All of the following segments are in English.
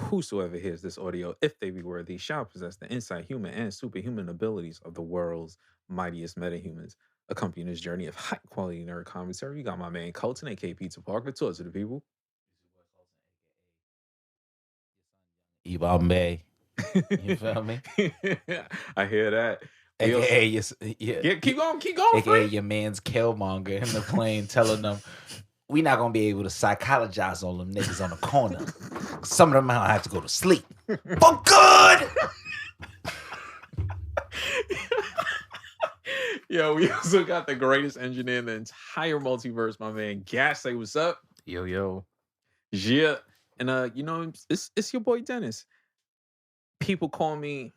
whosoever hears this audio, if they be worthy, shall possess the insight, human, and superhuman abilities of the world's mightiest metahumans. Accompanying this journey of high quality nerd commentary, you got my man Colton, aka Pizza Parker. Talk to the people. Ibambe. You feel me? I hear that. AKA Yeah, keep going, AKA Free. your man's Killmonger in the plane telling them we not gonna be able to psychologize all them niggas on the corner. Some of them might have to go to sleep. For good! Yo, we also got the greatest engineer in the entire multiverse, my man Gas. Say what's up. Yo. Yeah. And you know, it's your boy Dennis. People call me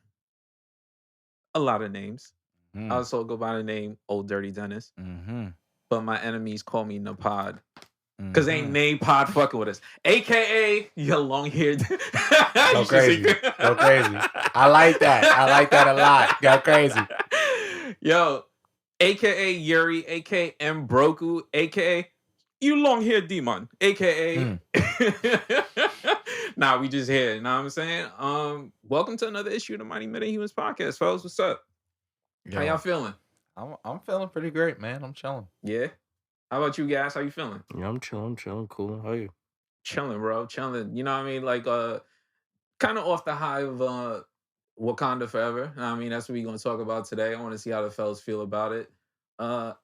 a lot of names. I also go by the name Old Dirty Dennis. But my enemies call me Napod. Because ain't name pod fucking with us. AKA your long haired. Go crazy. Go crazy. I like that. I like that a lot. Go crazy. Yo, AKA Yuri, AKA Mbroku, AKA you long haired demon, AKA Nah, we just here. You know what I'm saying? Welcome to another issue of the Mighty Metahumans podcast, fellas. What's up? Yo, how y'all feeling? I'm feeling pretty great, man. I'm chilling. Yeah. How about you guys? How you feeling? Yeah, I'm chilling, cool. How are you? Chilling, bro. Chilling. You know what I mean? Like kind of off the high of Wakanda Forever. I mean, that's what we're gonna talk about today. I want to see how the fellas feel about it.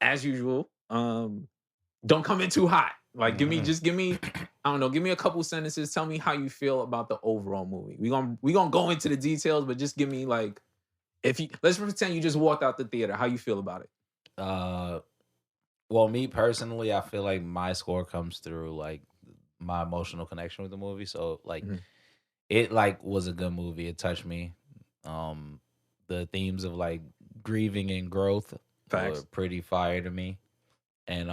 As usual, don't come in too hot. Like give me, I don't know, give me a couple sentences. Tell me how you feel about the overall movie. We gonna go into the details, but just give me like, let's pretend you just walked out the theater. How you feel about it? Well, me personally, I feel like my score comes through like my emotional connection with the movie. So like it like was a good movie. It touched me. The themes of like grieving and growth were pretty fire to me. And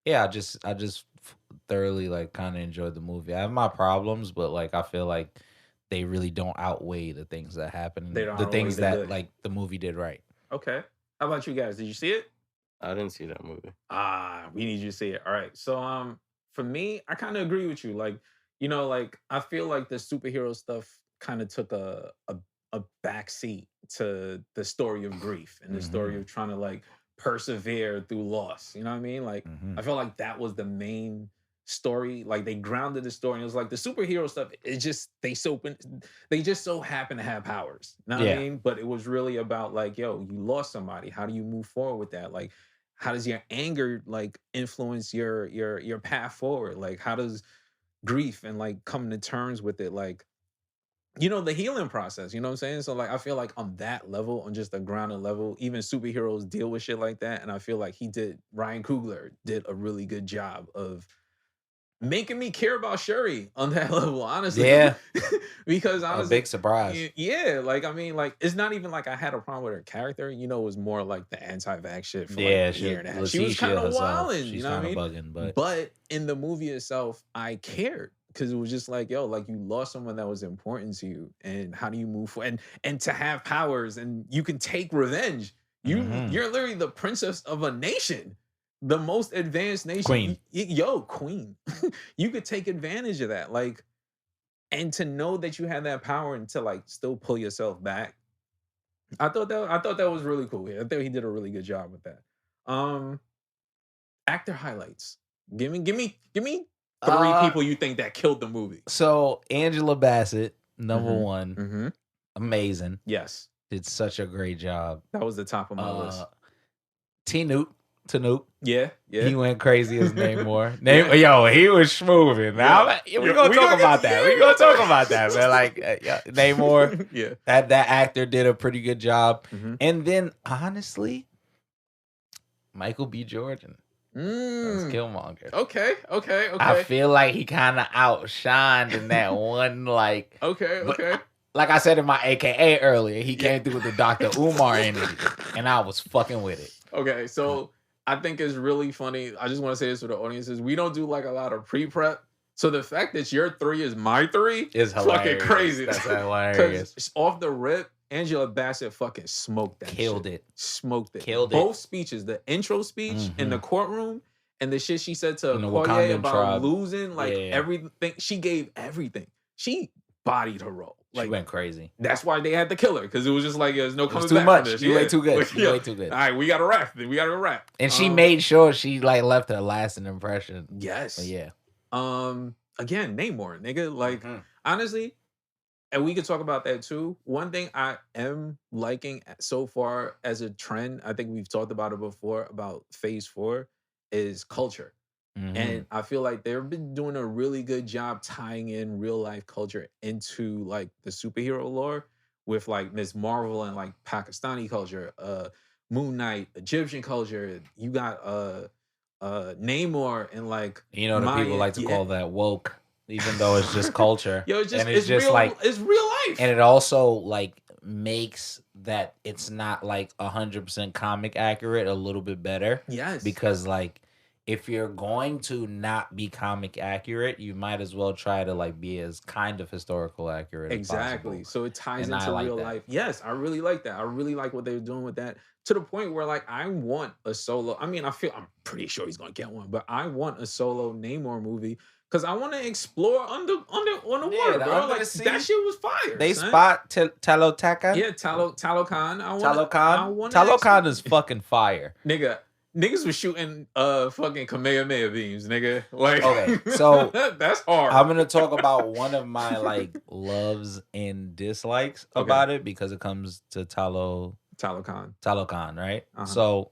yeah, I just thoroughly like kind of enjoyed the movie. I have my problems, but like I feel like they really don't outweigh the things that happen. The things that like the movie did right. Okay. How about you guys? Did you see it? I didn't see that movie. We need you to see it. All right. So for me, I kind of agree with you. Like, you know, like I feel like the superhero stuff kind of took a backseat to the story of grief and the story of trying to like persevere through loss. You know what I mean? Like I felt like that was the main story. Like they grounded the story. And it was like the superhero stuff, it just they just so happen to have powers. You know what I mean? But it was really about like, yo, you lost somebody. How do you move forward with that? Like, how does your anger like influence your path forward? Like, how does grief and like coming to terms with it, like, you know, the healing process, you know what I'm saying? So like I feel like on that level, on just a grounded level, even superheroes deal with shit like that. And I feel like Ryan Coogler did a really good job of making me care about Shuri on that level, honestly. Yeah. Because honestly, a big surprise. Yeah, like I mean, like it's not even like I had a problem with her character. You know, it was more like the anti-vax shit for like a year and a half. She was kind of wilding, you know what I mean? Bugging, but in the movie itself, I cared because it was just like, yo, like you lost someone that was important to you, and how do you move forward? And to have powers, and you can take revenge. You're literally the princess of a nation. The most advanced nation. Queen. Queen. You could take advantage of that. Like, and to know that you had that power and to like still pull yourself back. I thought that was really cool. I thought he did a really good job with that. Actor highlights. Give me 3 people you think that killed the movie. So Angela Bassett, number one. Amazing. Yes. Did such a great job. That was the top of my list. Tanoop. Yeah. He went crazy as Namor. Yo, he was smoothing. Now we're gonna talk about that. We're gonna talk about that, man. Like Namor. Yeah. That actor did a pretty good job. And then honestly, Michael B. Jordan. That's Killmonger. Okay. I feel like he kind of outshined in that one. Like okay. Like I said in my AKA earlier, he came through with the Dr. Umar energy, and I was fucking with it. Okay, so I think it's really funny. I just want to say this to the audiences. We don't do like a lot of pre-prep. So the fact that your 3 is my 3 is fucking crazy. That's hilarious. Off the rip, Angela Bassett fucking smoked that Killed shit. it. Smoked it. Killed it. Both speeches, the intro speech in the courtroom and the shit she said to In the Okoye Wakandan about tribe. losing, like everything. She gave everything. She bodied her role. She went crazy. That's why they had to kill her, because it was just like, there's no coming too back much. from this. She way too good. She way too good. All right, we got to wrap. We got to wrap. And she made sure she like left a lasting impression. Yes. But yeah. Again, Namor, nigga. Like, honestly, and we could talk about that too. One thing I am liking so far as a trend, I think we've talked about it before, about Phase 4, is culture. And I feel like they've been doing a really good job tying in real life culture into like the superhero lore, with like Ms. Marvel and like Pakistani culture, Moon Knight, Egyptian culture. You got Namor and like, you know, the people like to call that woke, even though it's just culture. Yo, it's just, and it's just real, like, it's real life. And it also like makes that it's not like 100% comic accurate a little bit better. Yes. Because like, if you're going to not be comic accurate, you might as well try to like be as kind of historical accurate as possible. So it ties into like real life. Yes, I really like that. I really like what they're doing with that, to the point where like I want a solo. I mean, I'm pretty sure he's gonna get one, but I want a solo Namor movie, because I want to explore on the water, bro. Like, that shit was fire. They spot Talotaka. Yeah, Talokan. Talokan is fucking fire, nigga. Niggas was shooting fucking Kamehameha beams, nigga. Like, okay, so that's hard. I'm gonna talk about one of my like loves and dislikes about it, because it comes to Talokan, right? So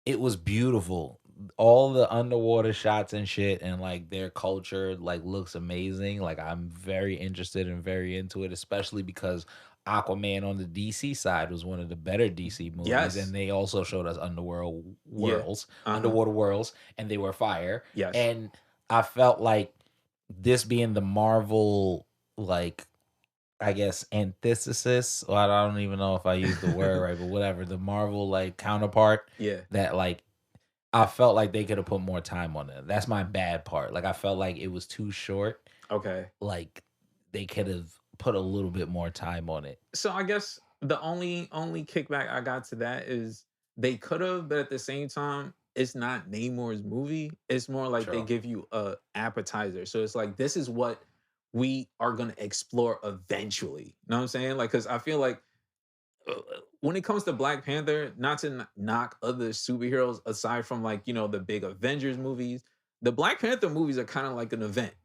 it was beautiful. All the underwater shots and shit, and like their culture like looks amazing. Like, I'm very interested and very into it, especially because Aquaman on the DC side was one of the better DC movies, and they also showed us underwater worlds, and they were fire. Yes. And I felt like this being the Marvel, like, I guess, antithesis, or I don't even know if I used the word right, but whatever, the Marvel like counterpart. Yeah. That like, I felt like they could have put more time on it. That's my bad part. Like, I felt like it was too short. Okay. Like, they could have put a little bit more time on it. So I guess the only kickback I got to that is they could have, but at the same time, it's not Namor's movie. It's more like they give you a appetizer. So it's like, this is what we are going to explore eventually. You know what I'm saying? Like, because I feel like when it comes to Black Panther, not to knock other superheroes aside from like, you know, the big Avengers movies, the Black Panther movies are kind of like an event.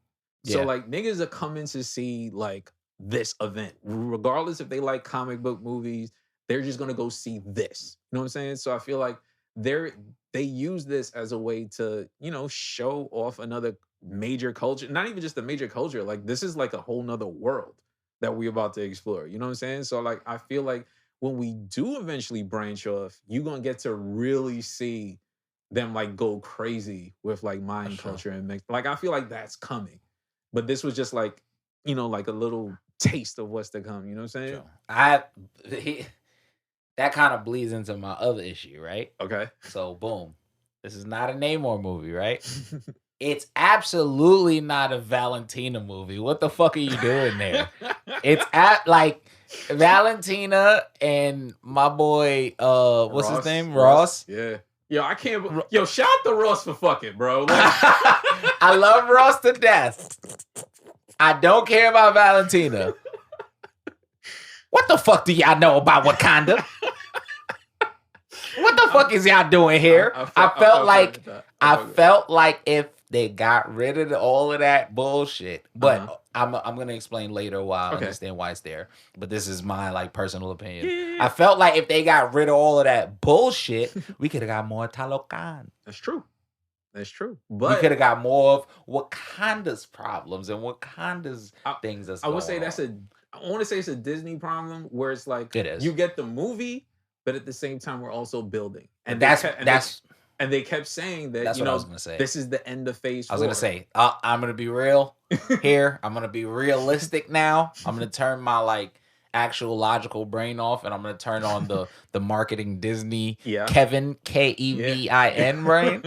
So like, niggas are coming to see like this event, regardless if they like comic book movies, they're just gonna go see this. You know what I'm saying? So I feel like they use this as a way to, you know, show off another major culture. Not even just a major culture. Like, this is like a whole nother world that we're about to explore. You know what I'm saying? So like, I feel like when we do eventually branch off, you're gonna get to really see them like go crazy with like Mayan culture and mix. Like, I feel like that's coming. But this was just like, you know, like a little taste of what's to come. You know what I'm saying? That kind of bleeds into my other issue, right? Okay. So boom, this is not a Namor movie, right? It's absolutely not a Valentina movie. What the fuck are you doing there? It's like Valentina and my boy, what's his name? Ross. Yeah. Yo, I can't. Yo, shout out to Ross for fucking, bro. Like, I love Ross to death. I don't care about Valentina. What the fuck do y'all know about Wakanda? What the fuck is y'all doing here? I felt like if they got rid of all of that bullshit, but I'm gonna explain later why I understand why it's there. But this is my like personal opinion. Yeah. I felt like if they got rid of all of that bullshit, we could have got more Talokan. That's true. That's true. But we could have got more of Wakanda's problems and Wakanda's things. I would say I want to say it's a Disney problem where it's like, it is. You get the movie, but at the same time we're also building. And they kept saying that, that's you what know, I was gonna say. This is the end of phase 4. I was gonna say, I'm gonna be real here. I'm gonna be realistic now. I'm gonna turn my like actual logical brain off, and I'm gonna turn on the marketing Disney Kevin Kevin brain.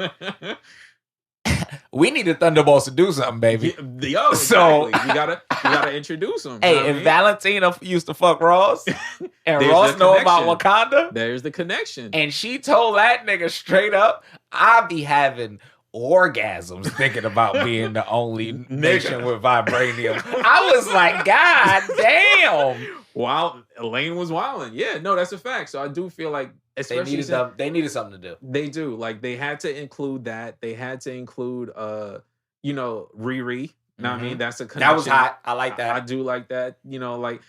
We needed Thunderbolts to do something, baby. Yo, exactly. So you gotta introduce them. Hey, if Valentina used to fuck Ross, and Ross know about Wakanda, there's the connection. And she told that nigga straight up, I be having orgasms thinking about being the only nation with vibranium. I was like, God damn. Wow, Elaine was wilding. Yeah, no, that's a fact. So I do feel like, They needed something to do. They do. Like, they had to include that. They had to include, Riri. Know what I mean? That's a connection. That was hot. I like that. I do like that. Like,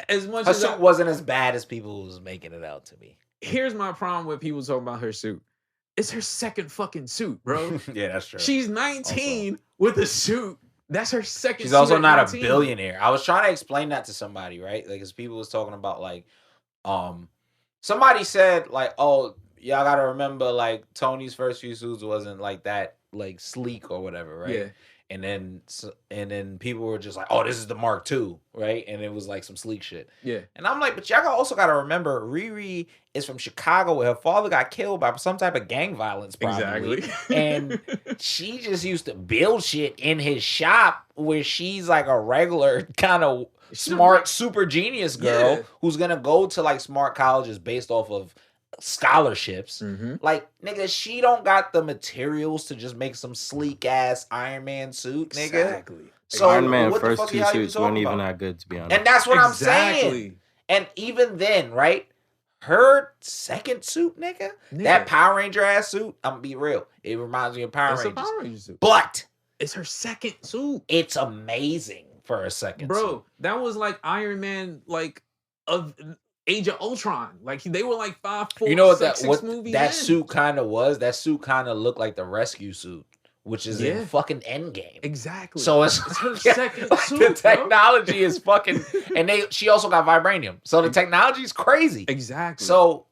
as much her as suit wasn't as bad as people was making it out to me. Here's my problem with people talking about her suit. It's her second fucking suit, bro. Yeah, that's true. She's 19 also. With a suit. That's her second She's suit. also not a billionaire. I was trying to explain that to somebody, right? Like, because people was talking about, like, somebody said, like, oh, y'all gotta remember, like, Tony's first few suits wasn't like that, like, sleek or whatever, right? Yeah. And then people were just like, oh, this is the Mark II, right? And it was like some sleek shit. Yeah. And I'm like, but y'all also got to remember, Riri is from Chicago where her father got killed by some type of gang violence, probably. Exactly. And she just used to build shit in his shop where she's like a regular kind of smart, super genius girl who's going to go to like smart colleges based off of scholarships. Like, nigga, she don't got the materials to just make some sleek ass Iron Man suit, nigga. Exactly. So Iron Man first two suits weren't even that good, to be honest. And that's what I'm saying. And even then, right? Her second suit, nigga, that Power Ranger ass suit, I'm gonna be real. It reminds me of Power Rangers. It's a Power Ranger suit. But it's her second suit. It's amazing for a second suit. Bro, that was like Iron Man, like, of Age of Ultron. Like, they were like 5, 4, you know what 6 movies that suit kind of was? That suit kind of looked like the rescue suit, which is in fucking Endgame. Exactly. So it's her second suit. The technology is fucking, and she also got vibranium. So the technology is crazy. Exactly. So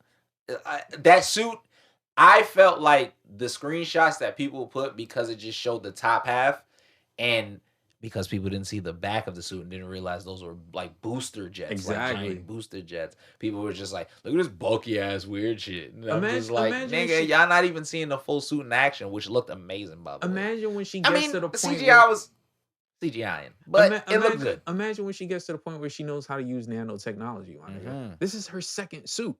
that suit, I felt like the screenshots that people put, because it just showed the top half, and because people didn't see the back of the suit and didn't realize those were like booster jets, like giant booster jets. People were just like, "Look at this bulky ass weird shit." And I'm just like, "Nigga, y'all not even seeing the full suit in action," which looked amazing, by the way. Imagine when she gets to the point. CGI was CGIing, but it looked good. Imagine when she gets to the point where she knows how to use nanotechnology. This is her second suit.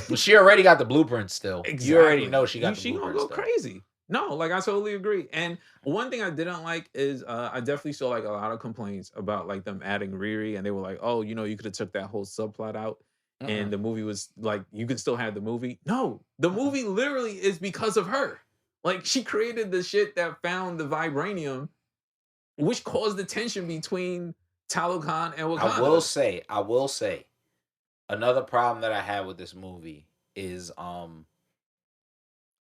Well, she already got the blueprint still. Exactly. You already know she got the blueprint. She gonna go crazy. No, like, I totally agree. And one thing I didn't like is I definitely saw like a lot of complaints about like them adding Riri, and they were like, oh, you could have took that whole subplot out, and the movie was like, you could still have the movie. No, the movie literally is because of her. Like, she created the shit that found the vibranium, which caused the tension between Talokan and Wakanda. I will say, another problem that I had with this movie is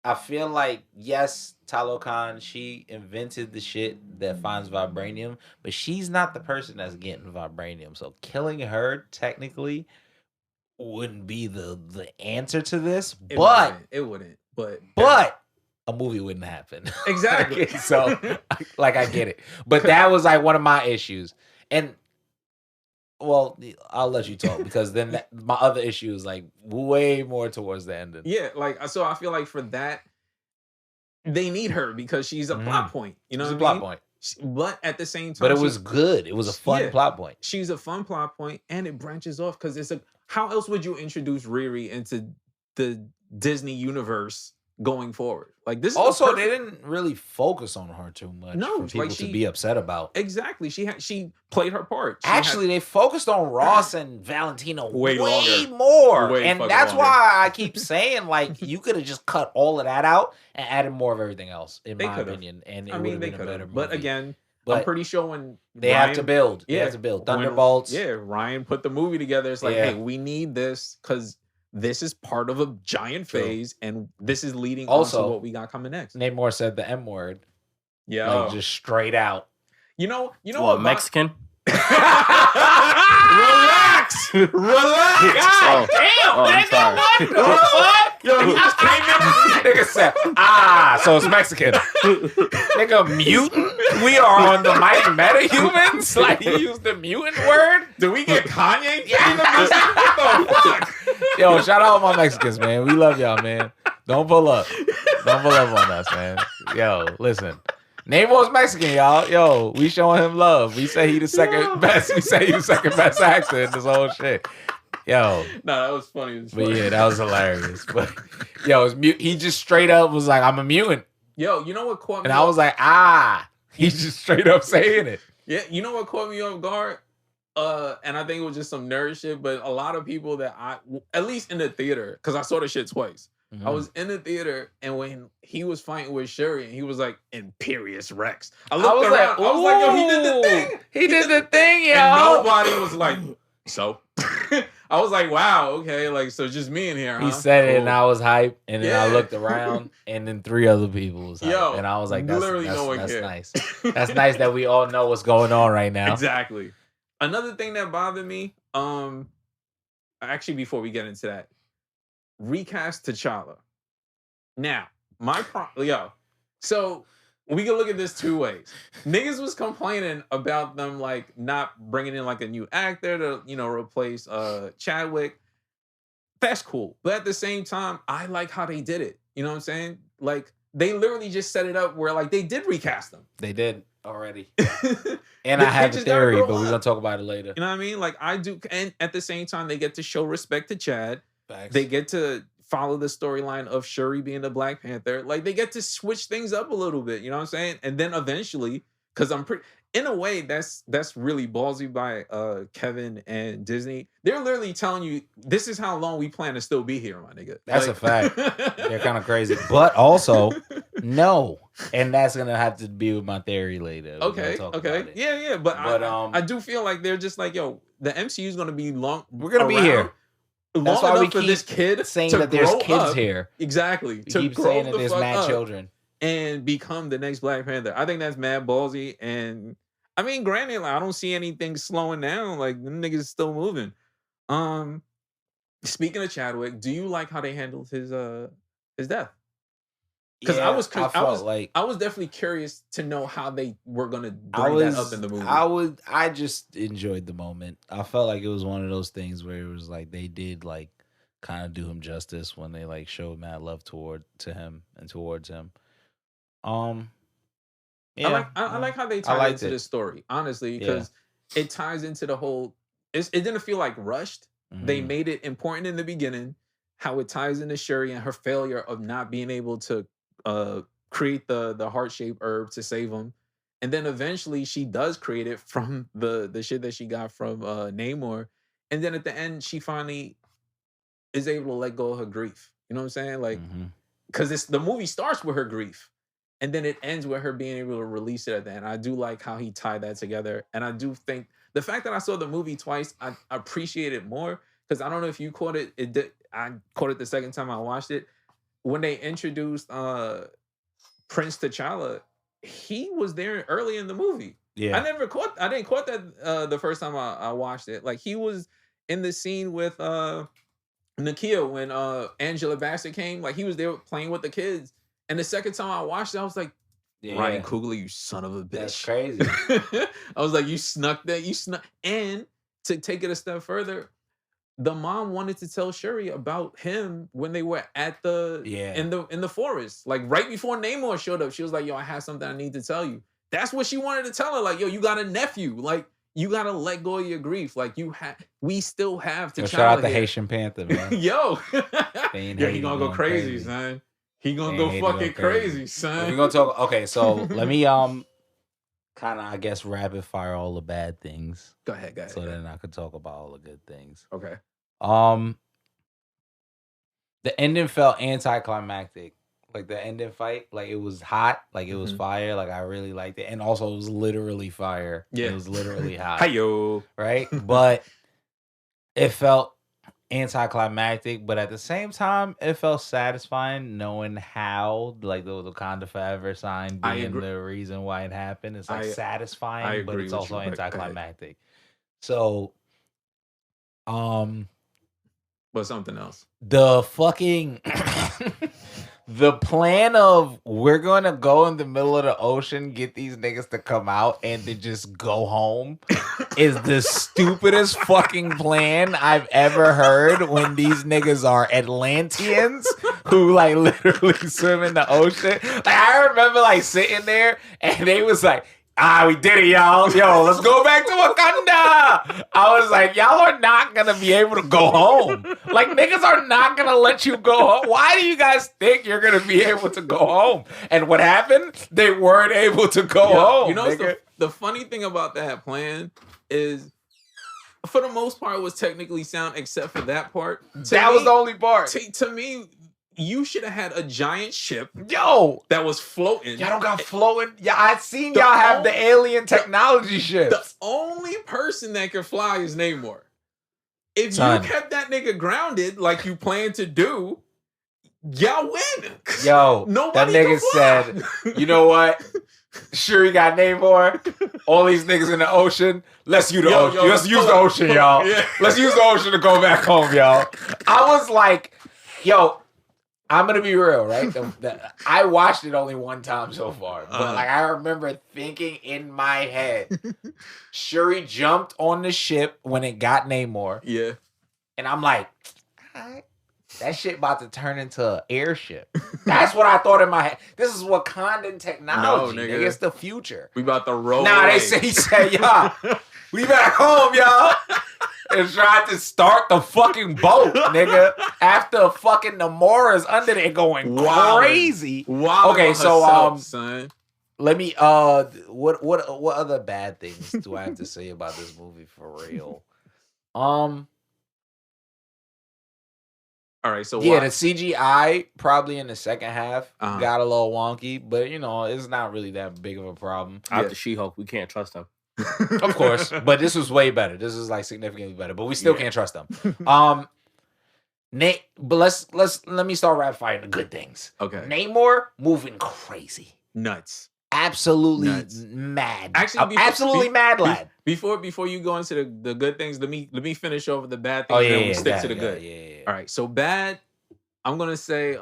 I feel like, yes, Talokan, she invented the shit that finds vibranium, but she's not the person that's getting vibranium. So killing her technically wouldn't be the answer to this. It wouldn't. But a movie wouldn't happen. Exactly. So, like, I get it. But that was like one of my issues. And, well, I'll let you talk, because then my other issue is like way more towards the ending. Yeah, like, so I feel like for that, they need her because she's a plot point. You know what I mean? Plot point. But at the same time, but it was good. It was a fun plot point. She's a fun plot point, and it branches off because it's how else would you introduce Riri into the Disney universe going forward? Like, this. Also, they didn't really focus on her too much. No, for people to be upset about. Exactly. She played her part. They focused on Ross and Valentino way more. And that's why I keep saying, like, you could have just cut all of that out and added more of everything else, in my opinion. And it would have been a better movie. But again, I'm pretty sure when they have to build. They have to build. Thunderbolts. Ryan put the movie together. It's like, hey, we need this because this is part of a giant phase, and this is leading also to what we got coming next. Namor said the M word. Yeah. Like, just straight out. You know what? Mexican? Relax! God damn, nigga, what the fuck? Yo, he just came in. Nigga said, so it's Mexican. Nigga, mutant? We are on the mighty Metahumans? Like, you used the mutant word? Do we get Kanye? What the fuck? Yo, shout out my Mexicans, man. We love y'all, man. Don't pull up. Don't pull up on us, man. Yo, listen. Namor's Mexican, y'all. Yo, we showing him love. We say he the second best. We say he the second best actor in this whole shit. Yo. No, that was funny. But yeah, that was hilarious. But yo, he just straight up was like, I'm a mutant. Yo, you know what caught me? And I was like, he's just straight up saying it. Yeah, you know what caught me off guard? And I think it was just some nerd shit, but a lot of people that at least in the theater, because I saw the shit twice. I was in the theater, and when he was fighting with Shuri, and he was like, Imperious Rex. I looked around, I was like, yo, he did the thing. He did the thing, yo. And nobody was like, so? I was like, wow, okay, like, so just me in here, huh? He said it, and I was hyped, and then I looked around, and then 3 other people was hyped. Yo, and I was like, that's cared. nice. That's nice that we all know what's going on right now. Exactly. Another thing that bothered me, actually, before we get into that, recast T'Challa. Now, so we can look at this 2 ways. Niggas was complaining about them like not bringing in like a new actor to replace Chadwick. That's cool, but at the same time, I like how they did it. You know what I'm saying? Like they literally just set it up where like they did recast them. They did already. And I have a theory, but we're gonna talk about it later. You know what I mean? Like I do, and at the same time, they get to show respect to Chad. Facts. They get to follow the storyline of Shuri being the Black Panther. Like they get to switch things up a little bit. You know what I'm saying? And then eventually, because in a way, that's really ballsy by Kevin and Disney. They're literally telling you this is how long we plan to still be here, my nigga. That's a fact. They're kind of crazy, but also no, and that's gonna have to be with my theory later. Okay. Yeah. But I do feel like they're just like, yo, the MCU is gonna be long. We're gonna be here. That's why we keep this kid saying that there's kids up, here. Exactly. We keep saying that there's mad children and become the next Black Panther. I think that's mad ballsy. And I mean, granted, like, I don't see anything slowing down. Like them niggas is still moving. Speaking of Chadwick, do you like how they handled his death? Because I was definitely curious to know how they were gonna bring that up in the movie. I just enjoyed the moment. I felt like it was one of those things where it was like they did like kind of do him justice when they like showed mad love towards him. Yeah, I like how they tied into the story, honestly, because it ties into the whole. It didn't feel like rushed. Mm-hmm. They made it important in the beginning. How it ties into Shuri and her failure of not being able to create the heart-shaped herb to save him, and then eventually she does create it from the shit that she got from Namor, and then at the end she finally is able to let go of her grief. You know what I'm saying? Like, because the movie starts with her grief, and then it ends with her being able to release it at the end. I do like how he tied that together, and I do think the fact that I saw the movie twice, I appreciate it more because I don't know if you caught it. I caught it the second time I watched it. When they introduced Prince T'Challa, he was there early in the movie. Yeah, I didn't caught that the first time I watched it. Like he was in the scene with Nakia when Angela Bassett came. Like he was there playing with the kids. And the second time I watched it, I was like, Ryan Coogler, you son of a bitch. That's crazy. I was like, you snuck that. You snuck. And to take it a step further, the mom wanted to tell Shuri about him when they were at in the forest, like right before Namor showed up. She was like, "Yo, I have something I need to tell you." That's what she wanted to tell her. Like, "Yo, you got a nephew. Like, you gotta let go of your grief. Like, we still have to." Shout out the Haitian Panther, man. Yo, he gonna go crazy, son. He gonna go fucking crazy, son. We're gonna talk. Okay, so let me kind of I guess rapid fire all the bad things. Go ahead. So then I could talk about all the good things. Okay. The ending felt anticlimactic. Like the ending fight, like it was hot, like it was fire. Like I really liked it, and also it was literally fire. Yeah, it was literally hot. Hi-yo. Right, but it felt anticlimactic. But at the same time, it felt satisfying knowing how, like the Wakanda Forever sign being the reason why it happened. It's like satisfying, but it's also anticlimactic. So, but something else. The fucking the plan of we're gonna go in the middle of the ocean, get these niggas to come out, and to just go home is the stupidest fucking plan I've ever heard. When these niggas are Atlanteans who like literally swim in the ocean. Like I remember like sitting there and they was like, We did it, y'all. Yo, let's go back to Wakanda. I was like, y'all are not going to be able to go home. Like, niggas are not going to let you go home. Why do you guys think you're going to be able to go home? And what happened? They weren't able to go home. You know, the funny thing about that plan is, for the most part, it was technically sound, except for that part. That was the only part. To me, you should have had a giant ship, that was floating. Y'all don't got floating. Yeah, I seen y'all have the alien technology ships. The only person that can fly is Namor. If you kept that nigga grounded like you plan to do, y'all win. Yo, that nigga said, you know what? Sure, you got Namor. All these niggas in the ocean. Let's use the ocean. Let's use the ocean, y'all. Yeah. Let's use the ocean to go back home, y'all. I was like, yo, I'm gonna be real, right? I watched it only one time so far, but like I remember thinking in my head, Shuri jumped on the ship when it got Namor. Yeah, and I'm like, all right, that shit about to turn into an airship. That's what I thought in my head. This is Wakandan technology. No, nigga. It's the future. We about to roll. Nah, he said, y'all, we back home, y'all. And tried to start the fucking boat, nigga. After fucking Namora's under there going crazy. Wow. Okay, so son. Let me what other bad things do I have to say about this movie for real? All right, so the CGI probably in the second half got a little wonky, but you know, it's not really that big of a problem. After She-Hulk, we can't trust them. Of course, but this was way better. This is like significantly better, but we still can't trust them. But let me start rapid firing the good things. Okay. Namor moving crazy. Nuts. Absolutely mad. Actually, absolutely mad lad. Before you go into the good things, let me finish over the bad things and then we stick to the good. Yeah. All right. So bad, I'm gonna say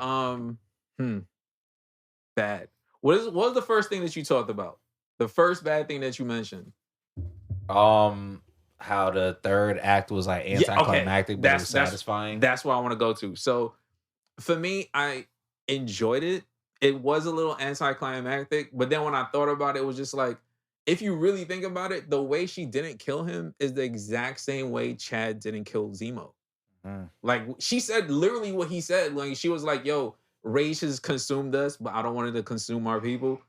bad. What was the first thing that you talked about? The first bad thing that you mentioned. How the third act was like anticlimactic, but it was satisfying. That's what I want to go to. So for me, I enjoyed it. It was a little anticlimactic, but then when I thought about it, it was just like, if you really think about it, the way she didn't kill him is the exact same way Chad didn't kill Zemo. Like, she said literally what he said. Like, she was like, yo, rage has consumed us, but I don't want it to consume our people.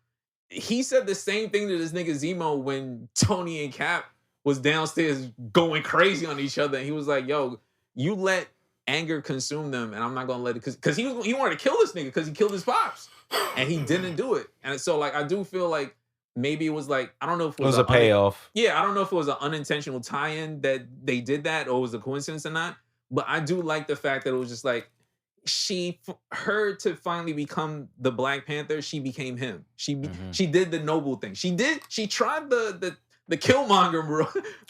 He said the same thing to this nigga Zemo when Tony and Cap was downstairs going crazy on each other. And he was like, yo, you let anger consume them, and I'm not gonna let it, because he wanted to kill this nigga because he killed his pops. And he didn't do it. And so like I do feel like maybe it was like, I don't know if it was a payoff. I don't know if it was an unintentional tie-in that they did that or it was a coincidence or not. But I do like the fact that it was just like, her to finally become the Black Panther, she became him. She did the noble thing. She tried the Killmonger, bro.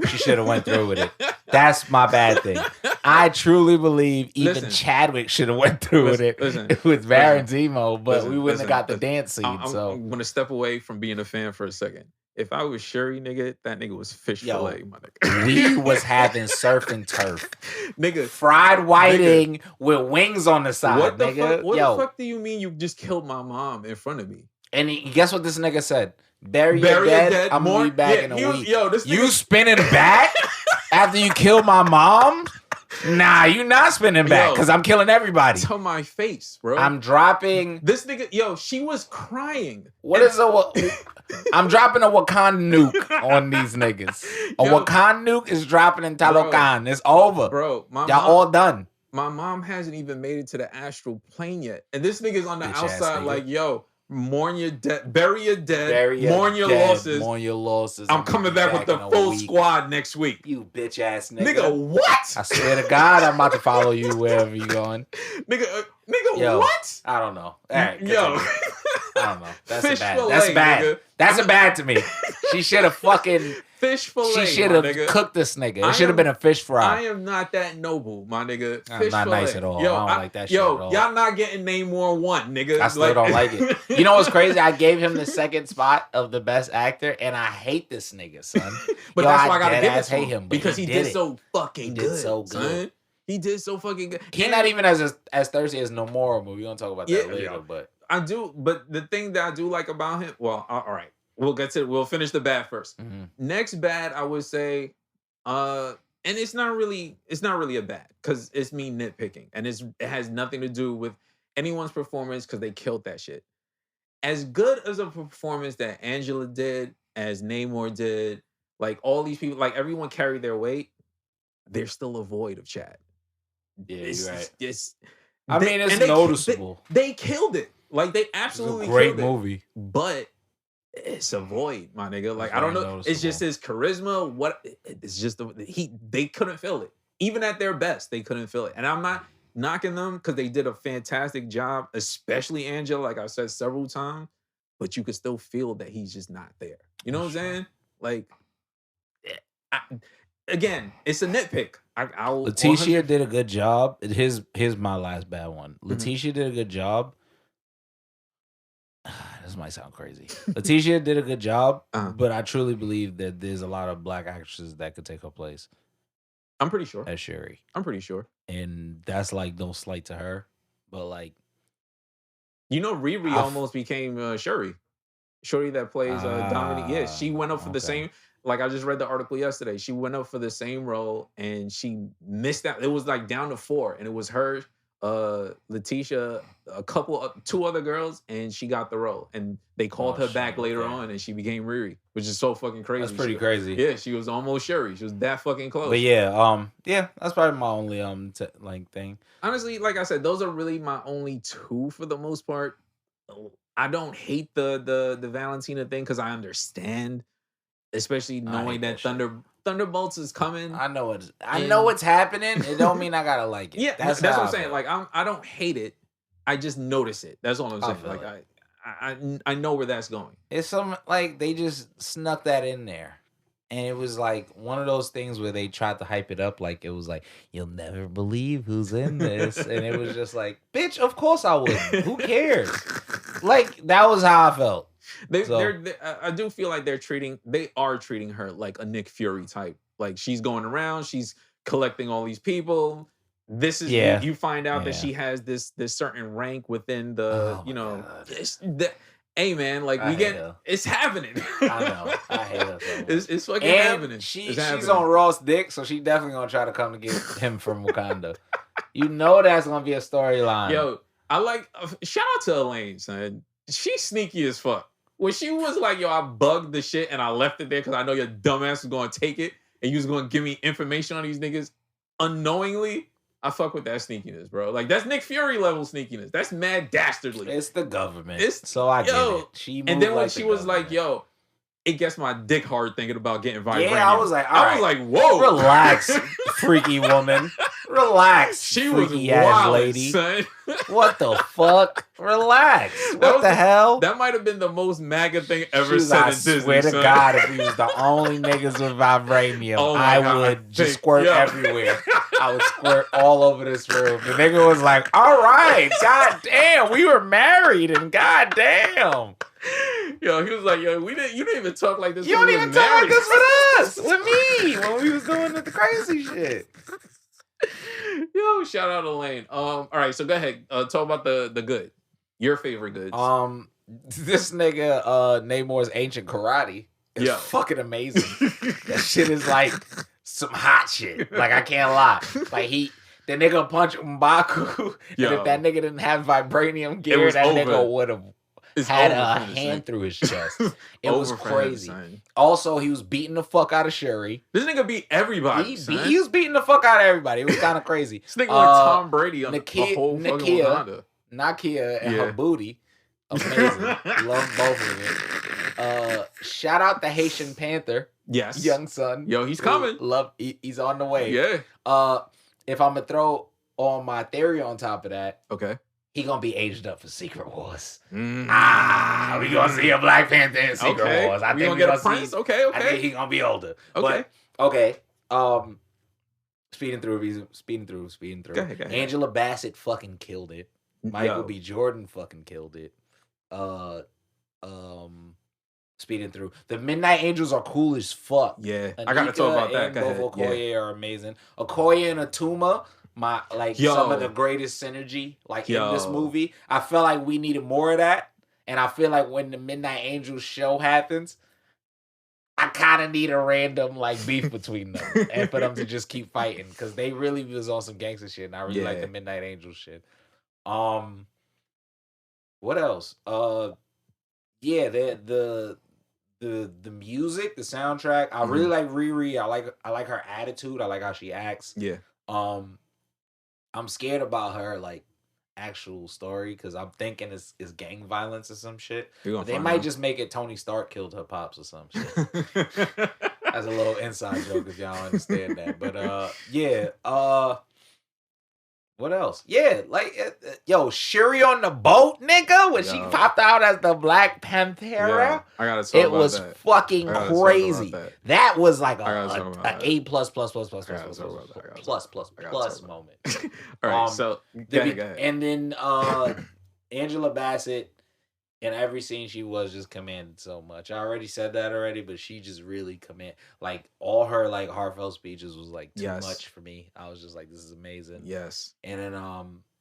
She should have went through with it. That's my bad thing. I truly believe even Chadwick should have went through with it with Baron Zemo, but we wouldn't have got the dance scene. I'm going to step away from being a fan for a second. If I was Shuri, nigga, that nigga was fish fillet, my nigga. We was having surf and turf. Nigga. Fried whiting with wings on the side, what the nigga. What the fuck do you mean you just killed my mom in front of me? And guess what this nigga said? Bury your dead. I'm gonna be back in a week. You spinning back after you kill my mom? Nah, you not spinning back because I'm killing everybody. To my face, bro. I'm dropping this nigga. She was crying. I'm dropping a Wakanda nuke on these niggas. Wakanda nuke is dropping in Talocan. It's over, bro. Y'all all done. My mom hasn't even made it to the astral plane yet, and this nigga's on the outside like, yo. Mourn your dead, bury your dead, mourn your losses. I'm coming back with the full squad next week. You bitch ass nigga. Nigga, what? I swear to God, I'm about to follow you wherever you going. Nigga, yo, what? I don't know. All right, yo. I don't know. That's bad. That's bad. Nigga. That's bad to me. She should have fucking fish fillet. She should have cooked this nigga. It should have been a fish fry. I am not that noble, my nigga. I'm not fillet. Nice at all. Yo, I don't like that shit at all. Y'all not getting Namor 1, nigga. I still don't like it. You know what's crazy? I gave him the second spot of the best actor, and I hate this nigga, son. But that's why I gotta give it to him because he did so fucking good. He did so good. Son. He did so fucking good. He's not even as thirsty as Nomura movie. We're gonna talk about that later, but I do. But the thing that I do like about him, well, all right. we'll finish the bad first. Mm-hmm. Next bad, I would say, and it's not really a bad because it's me nitpicking, and it has nothing to do with anyone's performance because they killed that shit. As good as a performance that Angela did, as Namor did, like all these people, like everyone carried their weight, there's still a void of Chad. Yeah, you're right. It's noticeable. They killed it. Like they absolutely great killed movie. It. But it's a void, my nigga. Like It's I don't know. noticeable. It's just his charisma. It's just they couldn't feel it. Even at their best, they couldn't feel it. And I'm not knocking them because they did a fantastic job, especially Angela, like I said several times. But you could still feel that he's just not there. You know what I'm saying? Like, again, it's a nitpick. Letitia did a good job. Here's my last bad one. Letitia did a good job. This might sound crazy. Letitia did a good job, but I truly believe that there's a lot of black actresses that could take her place. I'm pretty sure. As Shuri. I'm pretty sure. And that's like no slight to her, but like, you know, Riri almost became Shuri. Shuri that plays Dominique. Yeah, she went up for the same. Like I just read the article yesterday. She went up for the same role and she missed out. It was like down to 4, and it was her, Letitia, two other girls, and she got the role. And they called her back later on, and she became Riri, which is so fucking crazy. That's pretty crazy. Yeah, she was almost Shuri. She was that fucking close. But yeah, that's probably my only thing. Honestly, like I said, those are really my only 2 for the most part. I don't hate the Valentina thing because I understand, especially knowing that Thunderbolts is coming. I know what's happening. It don't mean I gotta like it. Yeah, that's what I'm saying. Like I don't hate it. I just notice it. That's all I'm saying. Like I know where that's going. It's some like they just snuck that in there. And it was like one of those things where they tried to hype it up like it was like, you'll never believe who's in this. And it was just like, bitch, of course I wouldn't. Who cares? Like, that was how I felt. I do feel like they are treating her like a Nick Fury type. Like, she's going around, she's collecting all these people. This is you find out that she has this certain rank within the, hey man, like it's happening. I know. I hate her so much. It's fucking happening. She's on Ross' dick, so she definitely gonna try to come to get him from Wakanda. You know that's gonna be a storyline. Yo, I like shout out to Elaine, son. She's sneaky as fuck. When she was like, yo, I bugged the shit and I left it there because I know your dumbass was gonna take it and you was gonna give me information on these niggas unknowingly. I fuck with that sneakiness, bro. Like, that's Nick Fury level sneakiness. That's mad dastardly. It's the government. So I get it. And then when she was like, yo, it gets my dick hard thinking about getting vibranium. Yeah, I was like, whoa. Relax, freaky woman. Relax, she was wild, lady. Son. What the fuck? Relax. What the hell? That might have been the most MAGA thing ever said in Disney. I swear to God, if we was the only niggas with vibranium, I would just squirt everywhere. I would squirt all over this room. The nigga was like, all right, god damn, we were married and god damn. Yo, he was like, yo, you didn't even talk like this. You don't even talk like this with us, with me, when we was doing the crazy shit. Yo, shout out Elaine. All right, so go ahead. Talk about the good. Your favorite goods. This nigga Namor's ancient karate is fucking amazing. That shit is like some hot shit. Like, I can't lie. Like, the nigga punched M'Baku, and if that nigga didn't have vibranium gear, that nigga would have had a hand through his chest. It was crazy. Also, he was beating the fuck out of Shuri. This nigga beat everybody. He was beating the fuck out of everybody. It was kind of crazy. This nigga like Tom Brady on the whole fucking Wakanda. Nakia and her booty. Amazing. Love both of it. Shout out the Haitian Panther. Yes. Young son. Yo, he's coming. He's on the way. Yeah. If I'm gonna throw on my theory on top of that, okay, he gonna be aged up for Secret Wars. Mm-hmm. We gonna see a Black Panther in Secret Wars. I think we gonna get a prince. Okay. I think he gonna be older. Okay. But, okay. Speeding through. Go ahead. Angela Bassett fucking killed it. Michael B. Jordan fucking killed it. Speeding through. The Midnight Angels are cool as fuck. Yeah, Anika I gotta talk about that. Both Okoye are amazing. Okoye and Atuma, some of the greatest synergy in this movie. I felt like we needed more of that, And I feel like when the Midnight Angels show happens, I kind of need a random like beef between them and for them to just keep fighting because they really was on some gangster shit, and I really like the Midnight Angels shit. What else? Yeah, the music, the soundtrack. I really like Riri. I like her attitude. I like how she acts. Yeah. I'm scared about her like actual story because I'm thinking it's gang violence or some shit. But they might just make it Tony Stark killed her pops or some shit. That's a little inside joke if y'all understand that. But yeah. What else? Yeah, like yo, Shuri on the boat, nigga, when she popped out as the Black Panther. Yeah, I gotta talk it about was that. fucking crazy. That was like a A plus moment. All right, so go ahead. And then Angela Bassett. In every scene, she was just commanded so much. I already said that already, but she just really like all her like heartfelt speeches was like too much for me. I was just like, this is amazing. Yes. And then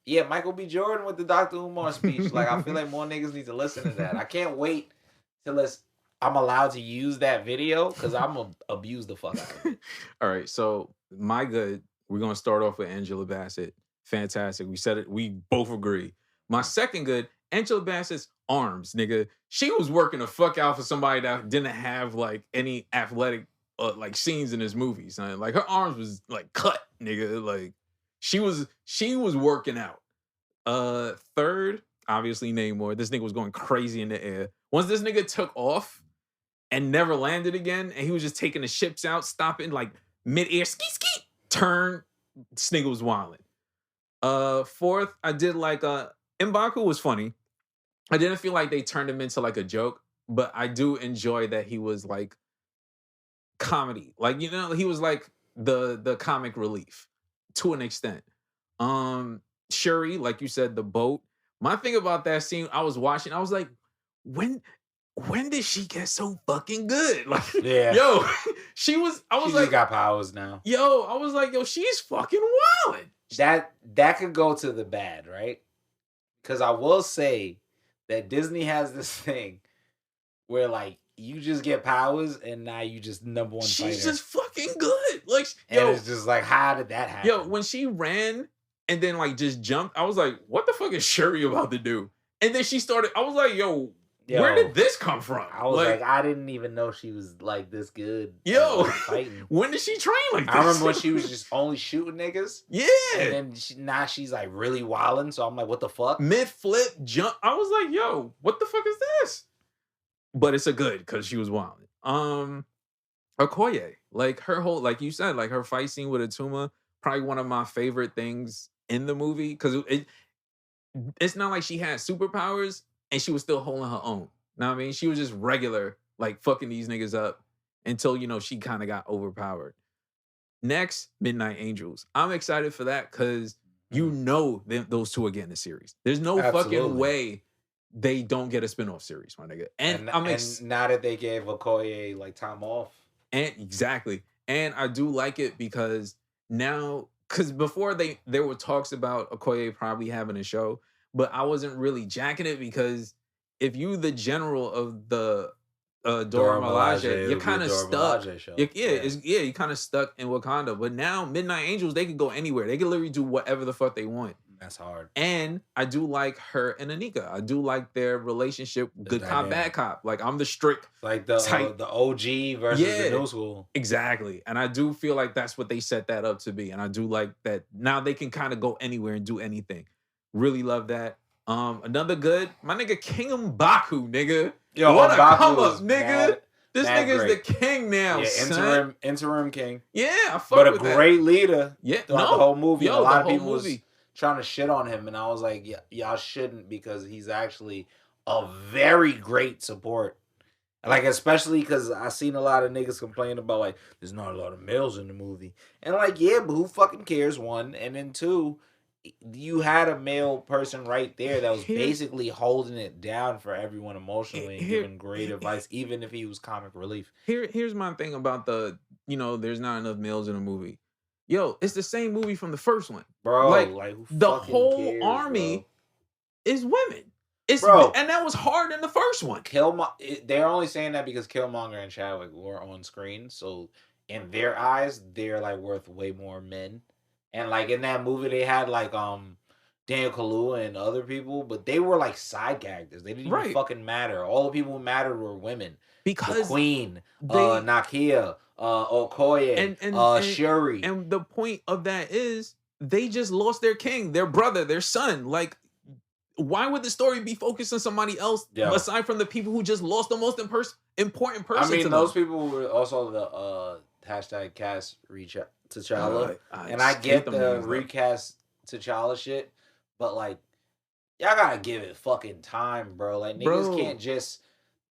yeah, Michael B. Jordan with the Dr. Umar speech. Like I feel like more niggas need to listen to that. I can't wait till I'm allowed to use that video because I'm gonna abuse the fuck out of it. All right, so my good. We're gonna start off with Angela Bassett. Fantastic. We said it. We both agree. My second good, Angela Bassett's arms, nigga. She was working the fuck out for somebody that didn't have like any athletic like scenes in his movies. Like her arms was like cut, nigga. Like she was working out. Third, obviously Namor. This nigga was going crazy in the air. Once this nigga took off and never landed again, and he was just taking the ships out, stopping like mid-air, ski, turn, this nigga was wilding. Fourth, I did like M'Baku was funny. I didn't feel like they turned him into like a joke, but I do enjoy that he was like comedy. Like, you know, he was like the comic relief to an extent. Shuri, like you said, the boat. My thing about that scene, I was watching, I was like, when did she get so fucking good? Like, yo, she got powers now. Yo, I was like, yo, she's fucking wildin'. That could go to the bad, right? Because I will say that Disney has this thing where like you just get powers and now you just number one fighter. She's just fucking good. Like, and it's just like, how did that happen? Yo, when she ran and then like just jumped, I was like, what the fuck is Shuri about to do? And then she started, I was like, yo, where did this come from? I was like, I didn't even know she was like this good. Yo, fighting. When did she train like this? I remember when she was just only shooting niggas. Yeah. And then now she's like really wilding. So I'm like, what the fuck? Mid flip jump. I was like, yo, what the fuck is this? But it's a good because she was wilding. Okoye, like her whole, like you said, like her fight scene with Atuma, probably one of my favorite things in the movie because it's not like she had superpowers. And she was still holding her own. Know what I mean? She was just regular, like fucking these niggas up until, you know, she kind of got overpowered. Next, Midnight Angels. I'm excited for that because you know those two are getting a series. There's no fucking way they don't get a spinoff series, my nigga. And now that they gave Okoye like time off. And exactly. And I do like it because now, because before there were talks about Okoye probably having a show. But I wasn't really jacking it because if you the general of the Dora Milaje, you're kind of stuck. You're kind of stuck in Wakanda. But now Midnight Angels, they can go anywhere. They can literally do whatever the fuck they want. That's hard. And I do like her and Anika. I do like their relationship, good cop, bad cop. Like I'm the strict, like the OG versus the new school. Exactly. And I do feel like that's what they set that up to be. And I do like that now they can kind of go anywhere and do anything. Really love that. Another good, my nigga King M'Baku, nigga. Yo, what a come up, nigga. Mad, this nigga's the king now, son. Interim king. Yeah, I fuck but with a great leader. Yeah, throughout the whole movie. A lot of people was trying to shit on him, and I was like, y'all shouldn't because he's actually a very great support. Like, especially because I seen a lot of niggas complain about, like, there's not a lot of males in the movie. And, like, yeah, but who fucking cares, one? And then two, you had a male person right there that was basically holding it down for everyone emotionally and giving great advice, even if he was comic relief. Here's my thing about there's not enough males in a movie. Yo, it's the same movie from the first one. Bro, like who the whole cares, army is women. Bro. And that was hard in the first one. They're only saying that because Killmonger and Chadwick were on screen, so in their eyes, they're like worth way more men. And like in that movie, they had like Daniel Kaluuya and other people, but they were like side characters. They didn't even fucking matter. All the people who mattered were women. Because the Queen, Nakia, Okoye, Shuri. And the point of that is they just lost their king, their brother, their son. Like, why would the story be focused on somebody else aside from the people who just lost the most important person? I mean, those people were also the hashtag cast T'Challa. And I get the recast T'Challa shit, but like, y'all gotta give it fucking time, bro. Like, niggas can't just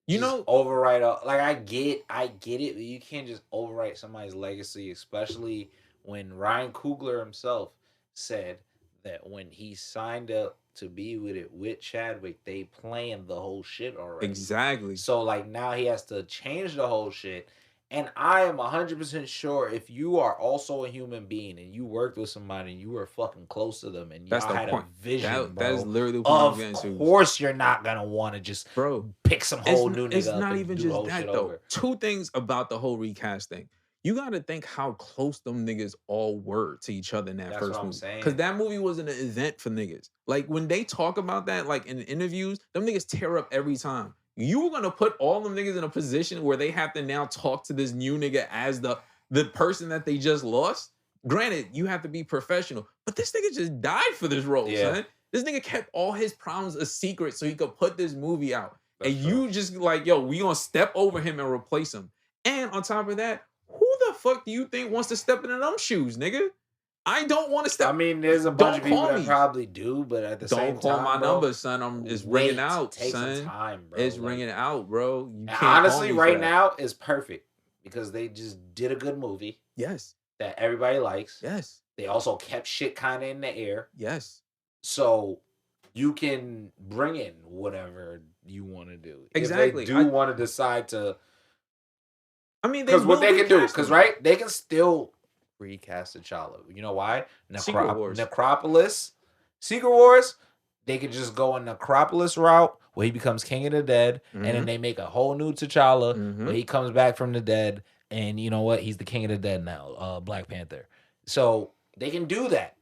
overwrite. Like, I get it, but you can't just overwrite somebody's legacy, especially when Ryan Coogler himself said that when he signed up to be with Chadwick, they planned the whole shit already. Exactly. So like now he has to change the whole shit. And I am 100% sure if you are also a human being and you worked with somebody and you were fucking close to them and y'all had a vision, bro, that's literally the point. Of course you're not gonna want to just pick some whole new nigga. It's up not and even do just whole that shit though. over. Two things about the whole recast thing. You got to think how close them niggas all were to each other in that first movie. Because that movie was an event for niggas. Like, when they talk about that, like, in interviews, them niggas tear up every time. You were going to put all them niggas in a position where they have to now talk to this new nigga as the person that they just lost? Granted, you have to be professional. But this nigga just died for this role, son. This nigga kept all his problems a secret so he could put this movie out. That's and true. You just like, yo, we going to step over him and replace him. And on top of that, who the fuck do you think wants to step into them shoes, nigga? I don't want to step. I mean, there's a bunch of people that probably do, but at the same time, don't call my number, son. It's ringing out, take son. Some time, bro. It's ringing out, bro. You can't honestly, right now is perfect because they just did a good movie. Yes. That everybody likes. Yes. They also kept shit kind of in the air. Yes. So you can bring in whatever you want to do. Exactly. If they do want to decide to. I mean, because what they can do, because they can still recast T'Challa. You know why? Necropolis, Secret Wars. They could just go a Necropolis route where he becomes King of the Dead, and then they make a whole new T'Challa where he comes back from the dead, and you know what? He's the King of the Dead now, Black Panther. So they can do that.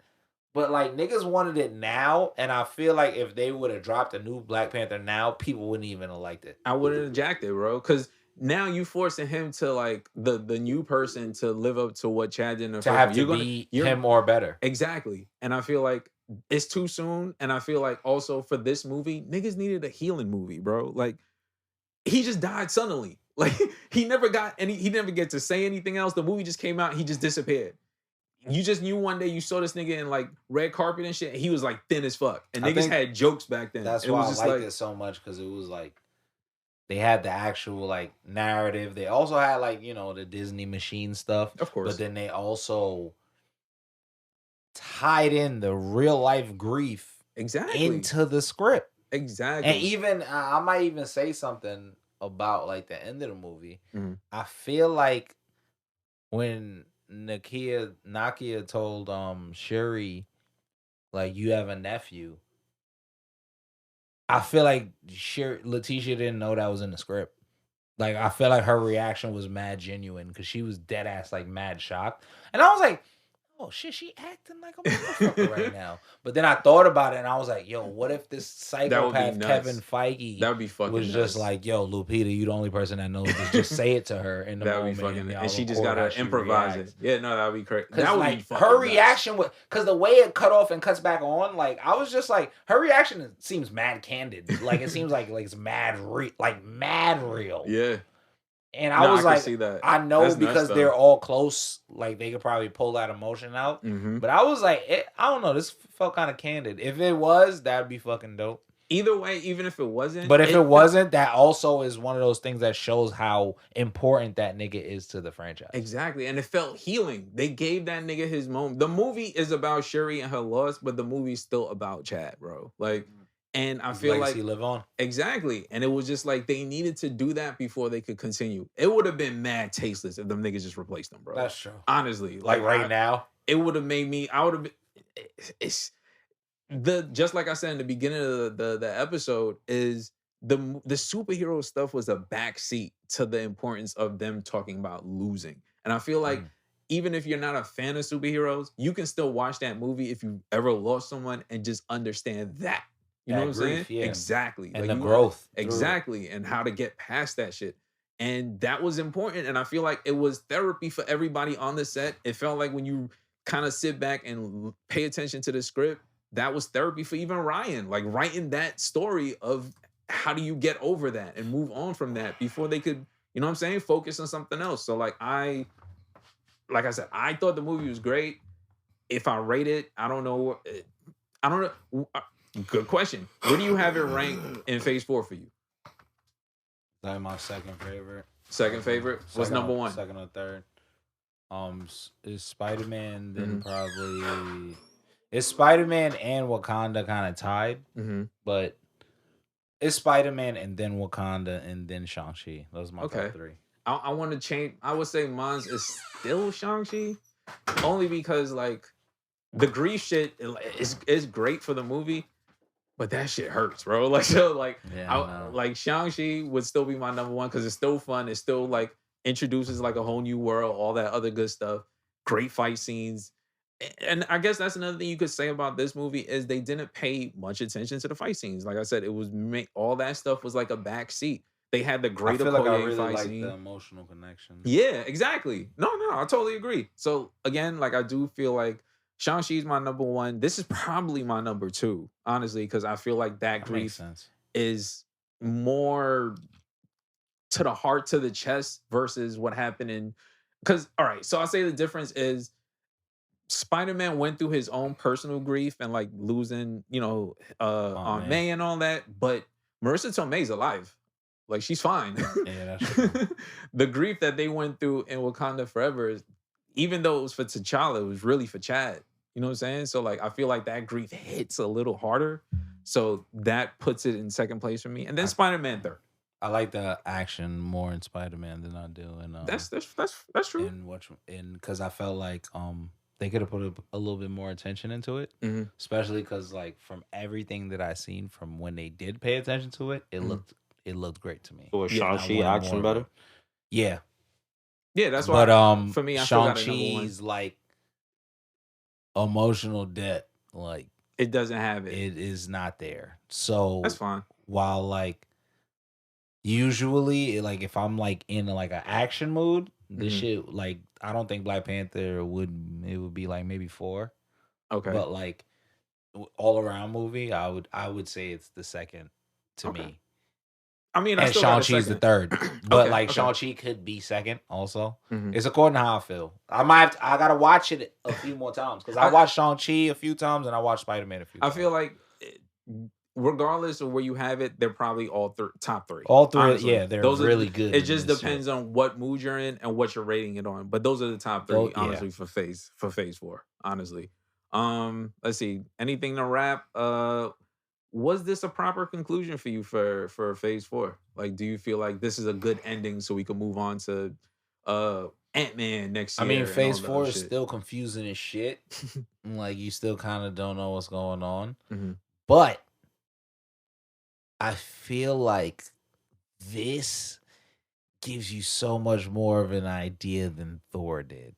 But like niggas wanted it now, and I feel like if they would have dropped a new Black Panther now, people wouldn't even have liked it. I wouldn't have jacked it, bro, because now you forcing him to like the new person to live up to what Chad did in the to have to be him or better. Exactly. And I feel like it's too soon. And I feel like also for this movie, niggas needed a healing movie, bro. Like he just died suddenly. Like he never get to say anything else. The movie just came out. He just disappeared. You just knew one day you saw this nigga in like red carpet and shit. And he was like thin as fuck. And niggas had jokes back then. That's why I liked it so much because it was like. They had the actual like narrative. They also had like, you know, the Disney machine stuff. Of course. But then they also tied in the real life grief into the script. Exactly. And even I might even say something about like the end of the movie. I feel like when Nakia told Shuri like you have a nephew. I feel like Letitia didn't know that was in the script. Like, I feel like her reaction was mad genuine because she was dead ass, like, mad shocked. And I was like, oh, shit, she acting like a motherfucker right now. But then I thought about it and I was like, yo, what if this psychopath Kevin Feige that would be fucking was just like, yo, Lupita, you the only person that knows this. Just say it to her in the moment. That would be fucking and she just got to improvise it. Yeah, no, that would be crazy. That would be fucking her reaction was, because the way it cut off and cuts back on, like, I was just like, her reaction seems mad candid. Like, it seems like it's mad real. Yeah. And I was like, I know because they're all close, like they could probably pull that emotion out. But I was like, I don't know, this felt kind of candid. If it was, that'd be fucking dope. Either way, even if it wasn't. But if it wasn't, that also is one of those things that shows how important that nigga is to the franchise. Exactly. And it felt healing. They gave that nigga his moment. The movie is about Shuri and her loss, but the movie's still about Chad, bro. Like, and I feel like live on. Exactly. And it was just like they needed to do that before they could continue. It would have been mad tasteless if them niggas just replaced them, bro. That's true. Honestly. Like right now. It would have made me, I would have been, just like I said in the beginning of the episode, is the superhero stuff was a backseat to the importance of them talking about losing. And I feel like even if you're not a fan of superheroes, you can still watch that movie if you ever lost someone and just understand that. You know what I'm saying? Grief, yeah. Exactly. And like the growth. Exactly. And how to get past that shit. And that was important. And I feel like it was therapy for everybody on the set. It felt like when you kind of sit back and pay attention to the script, that was therapy for even Ryan. Like writing that story of how do you get over that and move on from that before they could, you know what I'm saying, focus on something else. So like I said, I thought the movie was great. If I rate it, I don't know. Good question. Where do you have it ranked in Phase 4 for you? That's my second favorite. Second favorite? What's number one? Second or third. Is Spider-Man, then probably it's Spider-Man and Wakanda kind of tied, but it's Spider-Man and then Wakanda and then Shang-Chi. Those are my top three. I want to change. I would say mine is still Shang-Chi, only because like the grief shit is great for the movie, but that shit hurts, bro. Like so, like like Shang-Chi would still be my number one because it's still fun. It still like introduces like a whole new world, all that other good stuff. Great fight scenes. And I guess that's another thing you could say about this movie is they didn't pay much attention to the fight scenes. Like I said, it was all that stuff was like a back seat. They had the great Okoye fight scene. The emotional connection. Yeah, exactly. No, I totally agree. So again, like I do feel like Shang-Chi is my number one. This is probably my number two, honestly, because I feel like that grief is more to the heart, to the chest versus what happened in. Because all right, so I'll say the difference is Spider-Man went through his own personal grief and like losing, Aunt May and all that, but Marissa Tomei's alive. Like she's fine. Yeah, that's true. The grief that they went through in Wakanda Forever, even though it was for T'Challa, it was really for Chad. You know what I'm saying? So like I feel like that grief hits a little harder. So that puts it in second place for me. And then Spider-Man third. I like the action more in Spider-Man than I do in that's true. And because I felt like they could have put a little bit more attention into it, especially because like from everything that I seen from when they did pay attention to it, it looked great to me. So was Shang-Chi action better? Yeah. Yeah, that's why. But for me, I Shang-Chi's like emotional depth, like it doesn't have it. It is not there. So that's fine. While like usually, like if I'm like in like an action mood, this shit like I don't think Black Panther would be like maybe 4. Okay. But like all around movie, I would say it's the second to me. I mean, and Shang-Chi's the third, but Shang-Chi could be second also. It's according to how I feel. I gotta watch it a few more times because I watched Shang-Chi a few times and I watched Spider-Man a few times. I feel like regardless of where you have it, they're probably all top 3. All 3, honestly. Yeah, they're really good. It just depends on what mood you're in and what you're rating it on. But those are the top 3, honestly, for phase 4, honestly. Let's see. Anything to wrap? Was this a proper conclusion for you for phase 4? Like, do you feel like this is a good ending so we can move on to Ant-Man next year? I mean, phase 4 is still confusing as shit. Like, you still kind of don't know what's going on. But I feel like this gives you so much more of an idea than Thor did.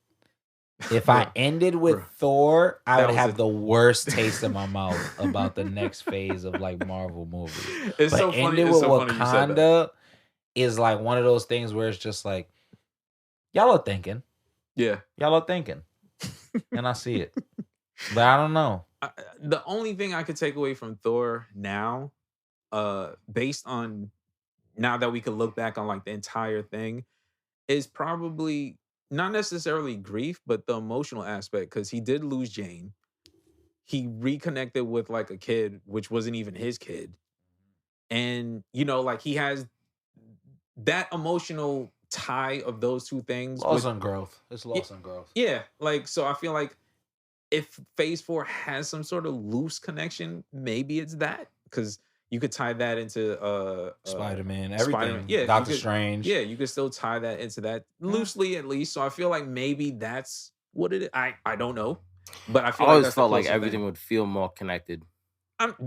If I ended with Thor, I would have the worst taste in my mouth about the next phase of like Marvel movies. It's but so funny. Ended with Wakanda is like one of those things where it's just like, y'all are thinking. Yeah. Y'all are thinking. And I see it. But I don't know. The only thing I could take away from Thor now, based on now that we could look back on like the entire thing, is probably not necessarily grief, but the emotional aspect, because he did lose Jane. He reconnected with like a kid, which wasn't even his kid. And, like he has that emotional tie of those two things. Loss and growth. It's loss and growth. Yeah. Like, so I feel like if phase 4 has some sort of loose connection, maybe it's that. Because you could tie that into Spider-Man, everything. Yeah, Doctor Strange. Yeah, you could still tie that into that loosely at least. So I feel like maybe that's what it is. I don't know. But I feel always felt like everything would feel more connected.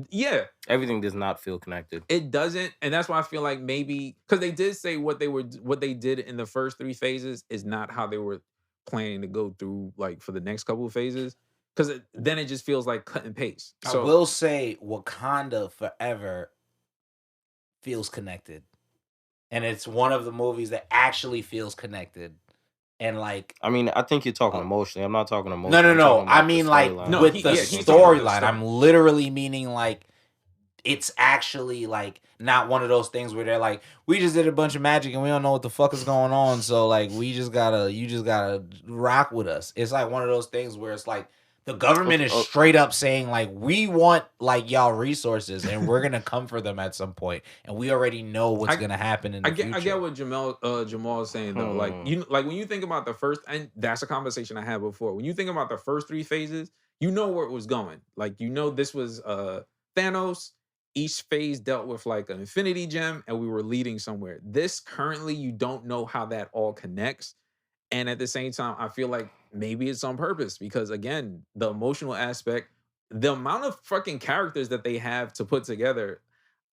Yeah, Everything does not feel connected. it doesn't, and that's why I feel like maybe because they did say what they did in the first 3 phases is not how they were planning to go through like for the next couple of phases. Because then it just feels like cut and paste. I So will say Wakanda Forever feels connected. And it's one of the movies that actually feels connected. And like, I mean, I think you're talking emotionally. I'm not talking emotionally. no. I mean, like with the storyline, I'm literally meaning like it's actually like not one of those things where they're like, we just did a bunch of magic and we don't know what the fuck is going on, so like you just gotta rock with us. It's like one of those things where it's like the government is straight up saying like, we want like y'all resources and we're gonna come for them at some point, and we already know what's gonna happen in the future. I get what Jamal is saying though. Like when you think about the first, and that's a conversation I had before. When you think about the first 3 phases, you know where it was going. Like this was Thanos. Each phase dealt with like an infinity gem, and we were leading somewhere. This currently, you don't know how that all connects. And at the same time, I feel like maybe it's on purpose because again, the emotional aspect, the amount of fucking characters that they have to put together,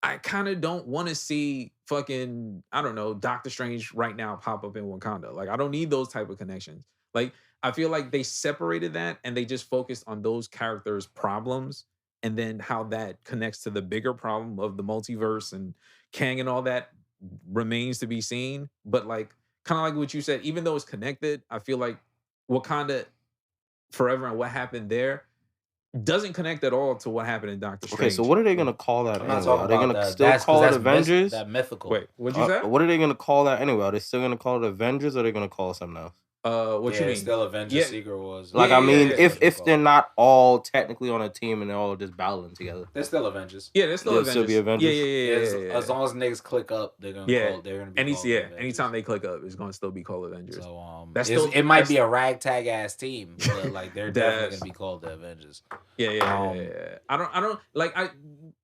I kind of don't want to see fucking, I don't know, Doctor Strange right now pop up in Wakanda. Like, I don't need those type of connections. Like, I feel like they separated that and they just focused on those characters' problems and then how that connects to the bigger problem of the multiverse and Kang and all that remains to be seen. But like, kind of like what you said, even though it's connected, I feel like Wakanda Forever and what happened there doesn't connect at all to what happened in Doctor Strange. Okay, so what are they gonna call that anyway? Are they gonna still call it Avengers? That mythical. Wait, what'd you say? What are they gonna call that anyway? Are they still gonna call it Avengers or are they gonna call it something else? What you mean? Still Avengers Secret Wars. Like, I mean, if they're not all technically on a team and they're all just battling together, they're still Avengers. Yeah, they're still Avengers. Still be Avengers. Yeah. As long as niggas click up, they're gonna be called Avengers. Anytime they click up, it's gonna still be called Avengers. So it might be a ragtag ass team, but like they're definitely gonna be called the Avengers. Yeah. I don't like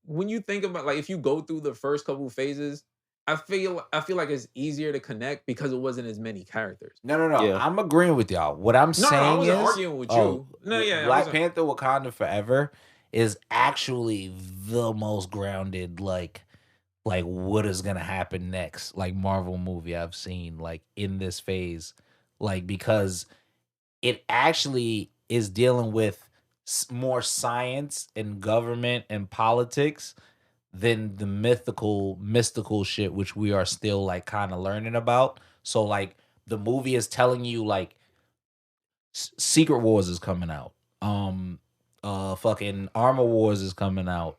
when you think about like if you go through the first couple phases, I feel like it's easier to connect because it wasn't as many characters. No. Yeah. I'm agreeing with y'all. What I'm saying I wasn't is arguing with you. Black Panther Wakanda Forever is actually the most grounded like what is gonna happen next like Marvel movie I've seen like in this phase, like because it actually is dealing with more science and government and politics than the mystical shit which we are still like kind of learning about. So like the movie is telling you like Secret Wars is coming out. Fucking Armor Wars is coming out.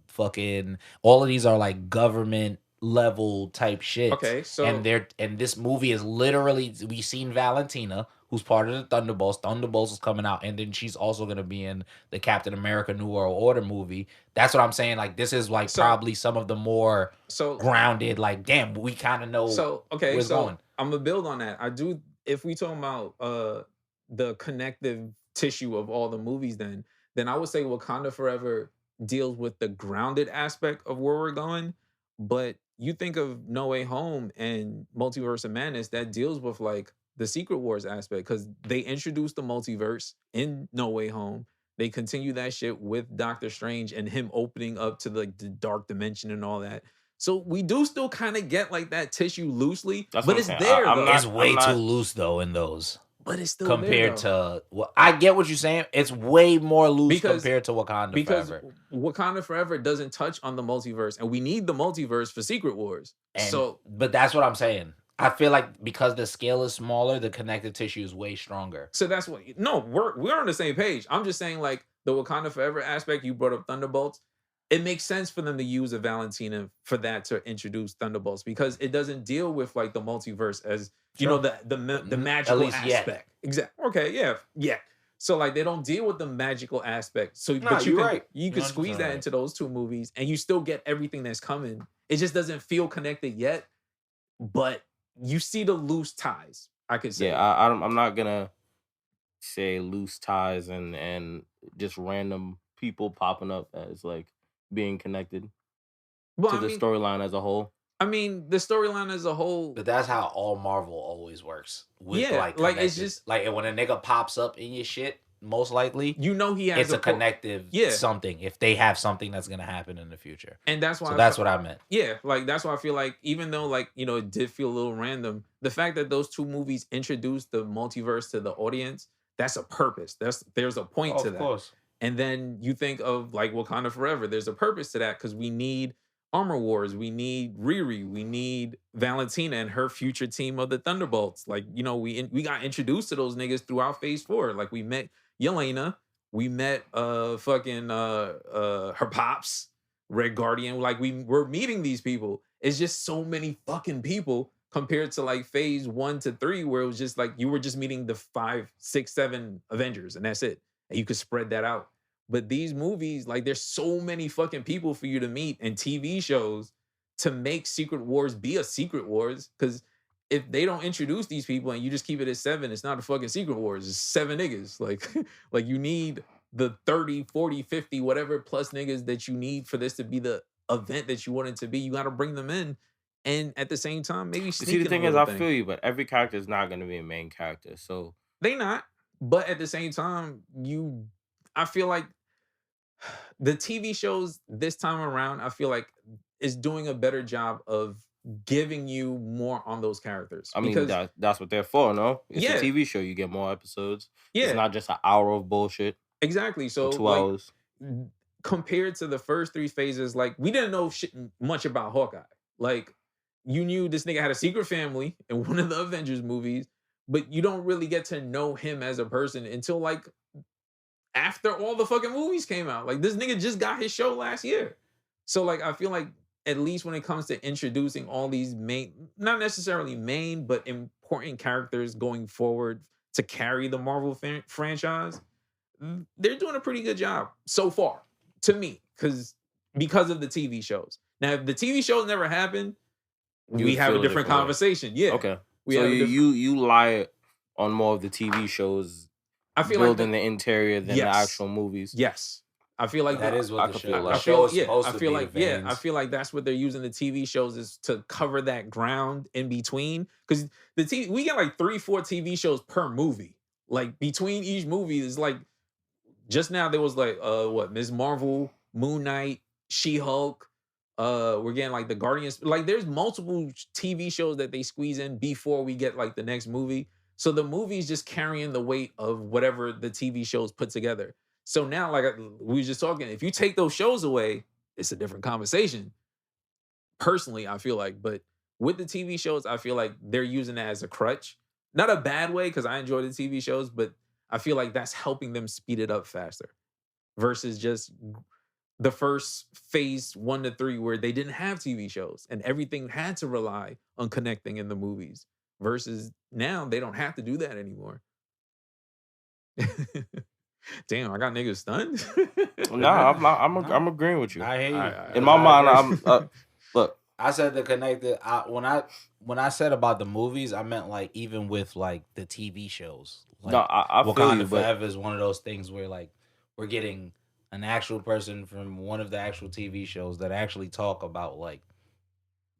Fucking all of these are like government level type shit. Okay, so and this movie is literally, we seen Valentina, who's part of the Thunderbolts. Thunderbolts is coming out, and then she's also gonna be in the Captain America New World Order movie. That's what I'm saying. Like this is like probably some of the more grounded. Like damn, we kind of know. What's going. I'm gonna build on that. I do. If we talking about the connective tissue of all the movies, then I would say Wakanda Forever deals with the grounded aspect of where we're going, but you think of No Way Home and Multiverse of Madness, that deals with like the Secret Wars aspect because they introduced the multiverse in No Way Home. They continue that shit with Doctor Strange and him opening up to the dark dimension and all that. So we do still kind of get like that tissue loosely, but it's there. It's way too loose though in those. But it's still compared to what I get what you're saying. It's way more loose compared to Wakanda Forever. Wakanda Forever doesn't touch on the multiverse, and we need the multiverse for Secret Wars. But that's what I'm saying. I feel like because the scale is smaller, the connective tissue is way stronger. So that's what. No, we're on the same page. I'm just saying, like the Wakanda Forever aspect. You brought up Thunderbolts. It makes sense for them to use a Valentina for that to introduce Thunderbolts because it doesn't deal with like the multiverse as you know the magical aspect. Exactly. Okay. Yeah. So like they don't deal with the magical aspect. So but you can squeeze that into those two movies and you still get everything that's coming. It just doesn't feel connected yet, but you see the loose ties. I could say. Yeah, I'm not gonna say loose ties and just random people popping up as like being connected to the storyline as a whole. I mean, the storyline as a whole. But that's how all Marvel always works. With like it's just like when a nigga pops up in your shit, most likely, he has it's a connective something if they have something that's gonna happen in the future. And that's why that's what I meant. Yeah, like that's why I feel like even though like it did feel a little random, the fact that those two movies introduced the multiverse to the audience, that's a purpose. There's a point to that. Of course. And then you think of like Wakanda Forever, there's a purpose to that because we need Armor Wars, we need Riri, we need Valentina and her future team of the Thunderbolts. Like, we got introduced to those niggas throughout Phase 4. Like we met Yelena, we met her pops, Red Guardian. Like we're meeting these people. It's just so many fucking people compared to like Phase 1 to 3, where it was just like you were just meeting the 5, 6, 7 Avengers, and that's it. And you could spread that out. But these movies, like there's so many fucking people for you to meet and TV shows to make Secret Wars be a Secret Wars. Because if they don't introduce these people and you just keep it at 7, it's not a fucking Secret Wars. It's 7 niggas. Like you need the 30, 40, 50, whatever plus niggas that you need for this to be the event that you want it to be. You got to bring them in. And at the same time, maybe sneak see, the thing is, I feel you, but every character is not going to be a main character. So they not. But at the same time, I feel like the TV shows this time around, I feel like is doing a better job of giving you more on those characters. I mean, that's what they're for, no? It's a TV show. You get more episodes. Yeah. It's not just an hour of bullshit. Exactly. So 2 hours. Compared to the first 3 phases, like we didn't know much about Hawkeye. Like you knew this nigga had a secret family in one of the Avengers movies, but you don't really get to know him as a person until like after all the fucking movies came out. Like this nigga just got his show last year. So like I feel like at least when it comes to introducing all these not necessarily main, but important characters going forward to carry the Marvel franchise, they're doing a pretty good job so far to me because of the TV shows. Now, if the TV shows never happened, we have a different conversation. Yeah. Okay. So you lie on more of the TV shows. I feel building the interior than the actual movies. Yes. I feel like that is what the show. I feel like that's what they're using the TV shows is to cover that ground in between. Because we get like 3-4 TV shows per movie. Like between each movie is like just now there was like Ms. Marvel, Moon Knight, She-Hulk. We're getting like the Guardians. Like there's multiple TV shows that they squeeze in before we get like the next movie. So the movie's just carrying the weight of whatever the TV shows put together. So now, like we were just talking, if you take those shows away, it's a different conversation. Personally, I feel like, but with the TV shows, I feel like they're using that as a crutch. Not a bad way, because I enjoy the TV shows, but I feel like that's helping them speed it up faster versus just the first phase 1 to 3 where they didn't have TV shows and everything had to rely on connecting in the movies versus now they don't have to do that anymore. Damn, I got niggas stunned. I'm agreeing with you. I hate you. In my mind, I'm look. I said the connected. When I said about the movies, I meant like even with like the TV shows. Like, no, I feel Wakanda you, Forever is one of those things where like we're getting an actual person from one of the actual TV shows that actually talk about like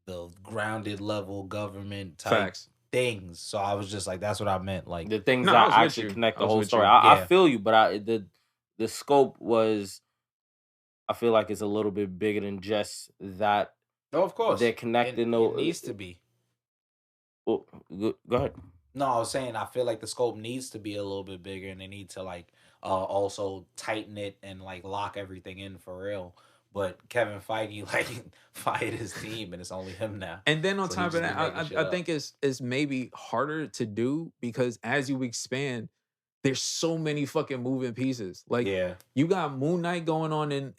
the grounded level government type things. So I was just like, that's what I meant. Like the things that actually connect the whole story. I feel you, but the scope was, I feel like it's a little bit bigger than just that. Oh, of course. They're connected. It needs to be. Well, go ahead. No, I was saying I feel like the scope needs to be a little bit bigger, and they need to like also tighten it and like lock everything in for real. But Kevin Feige like fired his team, and it's only him now. And then on top of that, I think it's maybe harder to do because as you expand, there's so many fucking moving pieces. Like you got Moon Knight going on in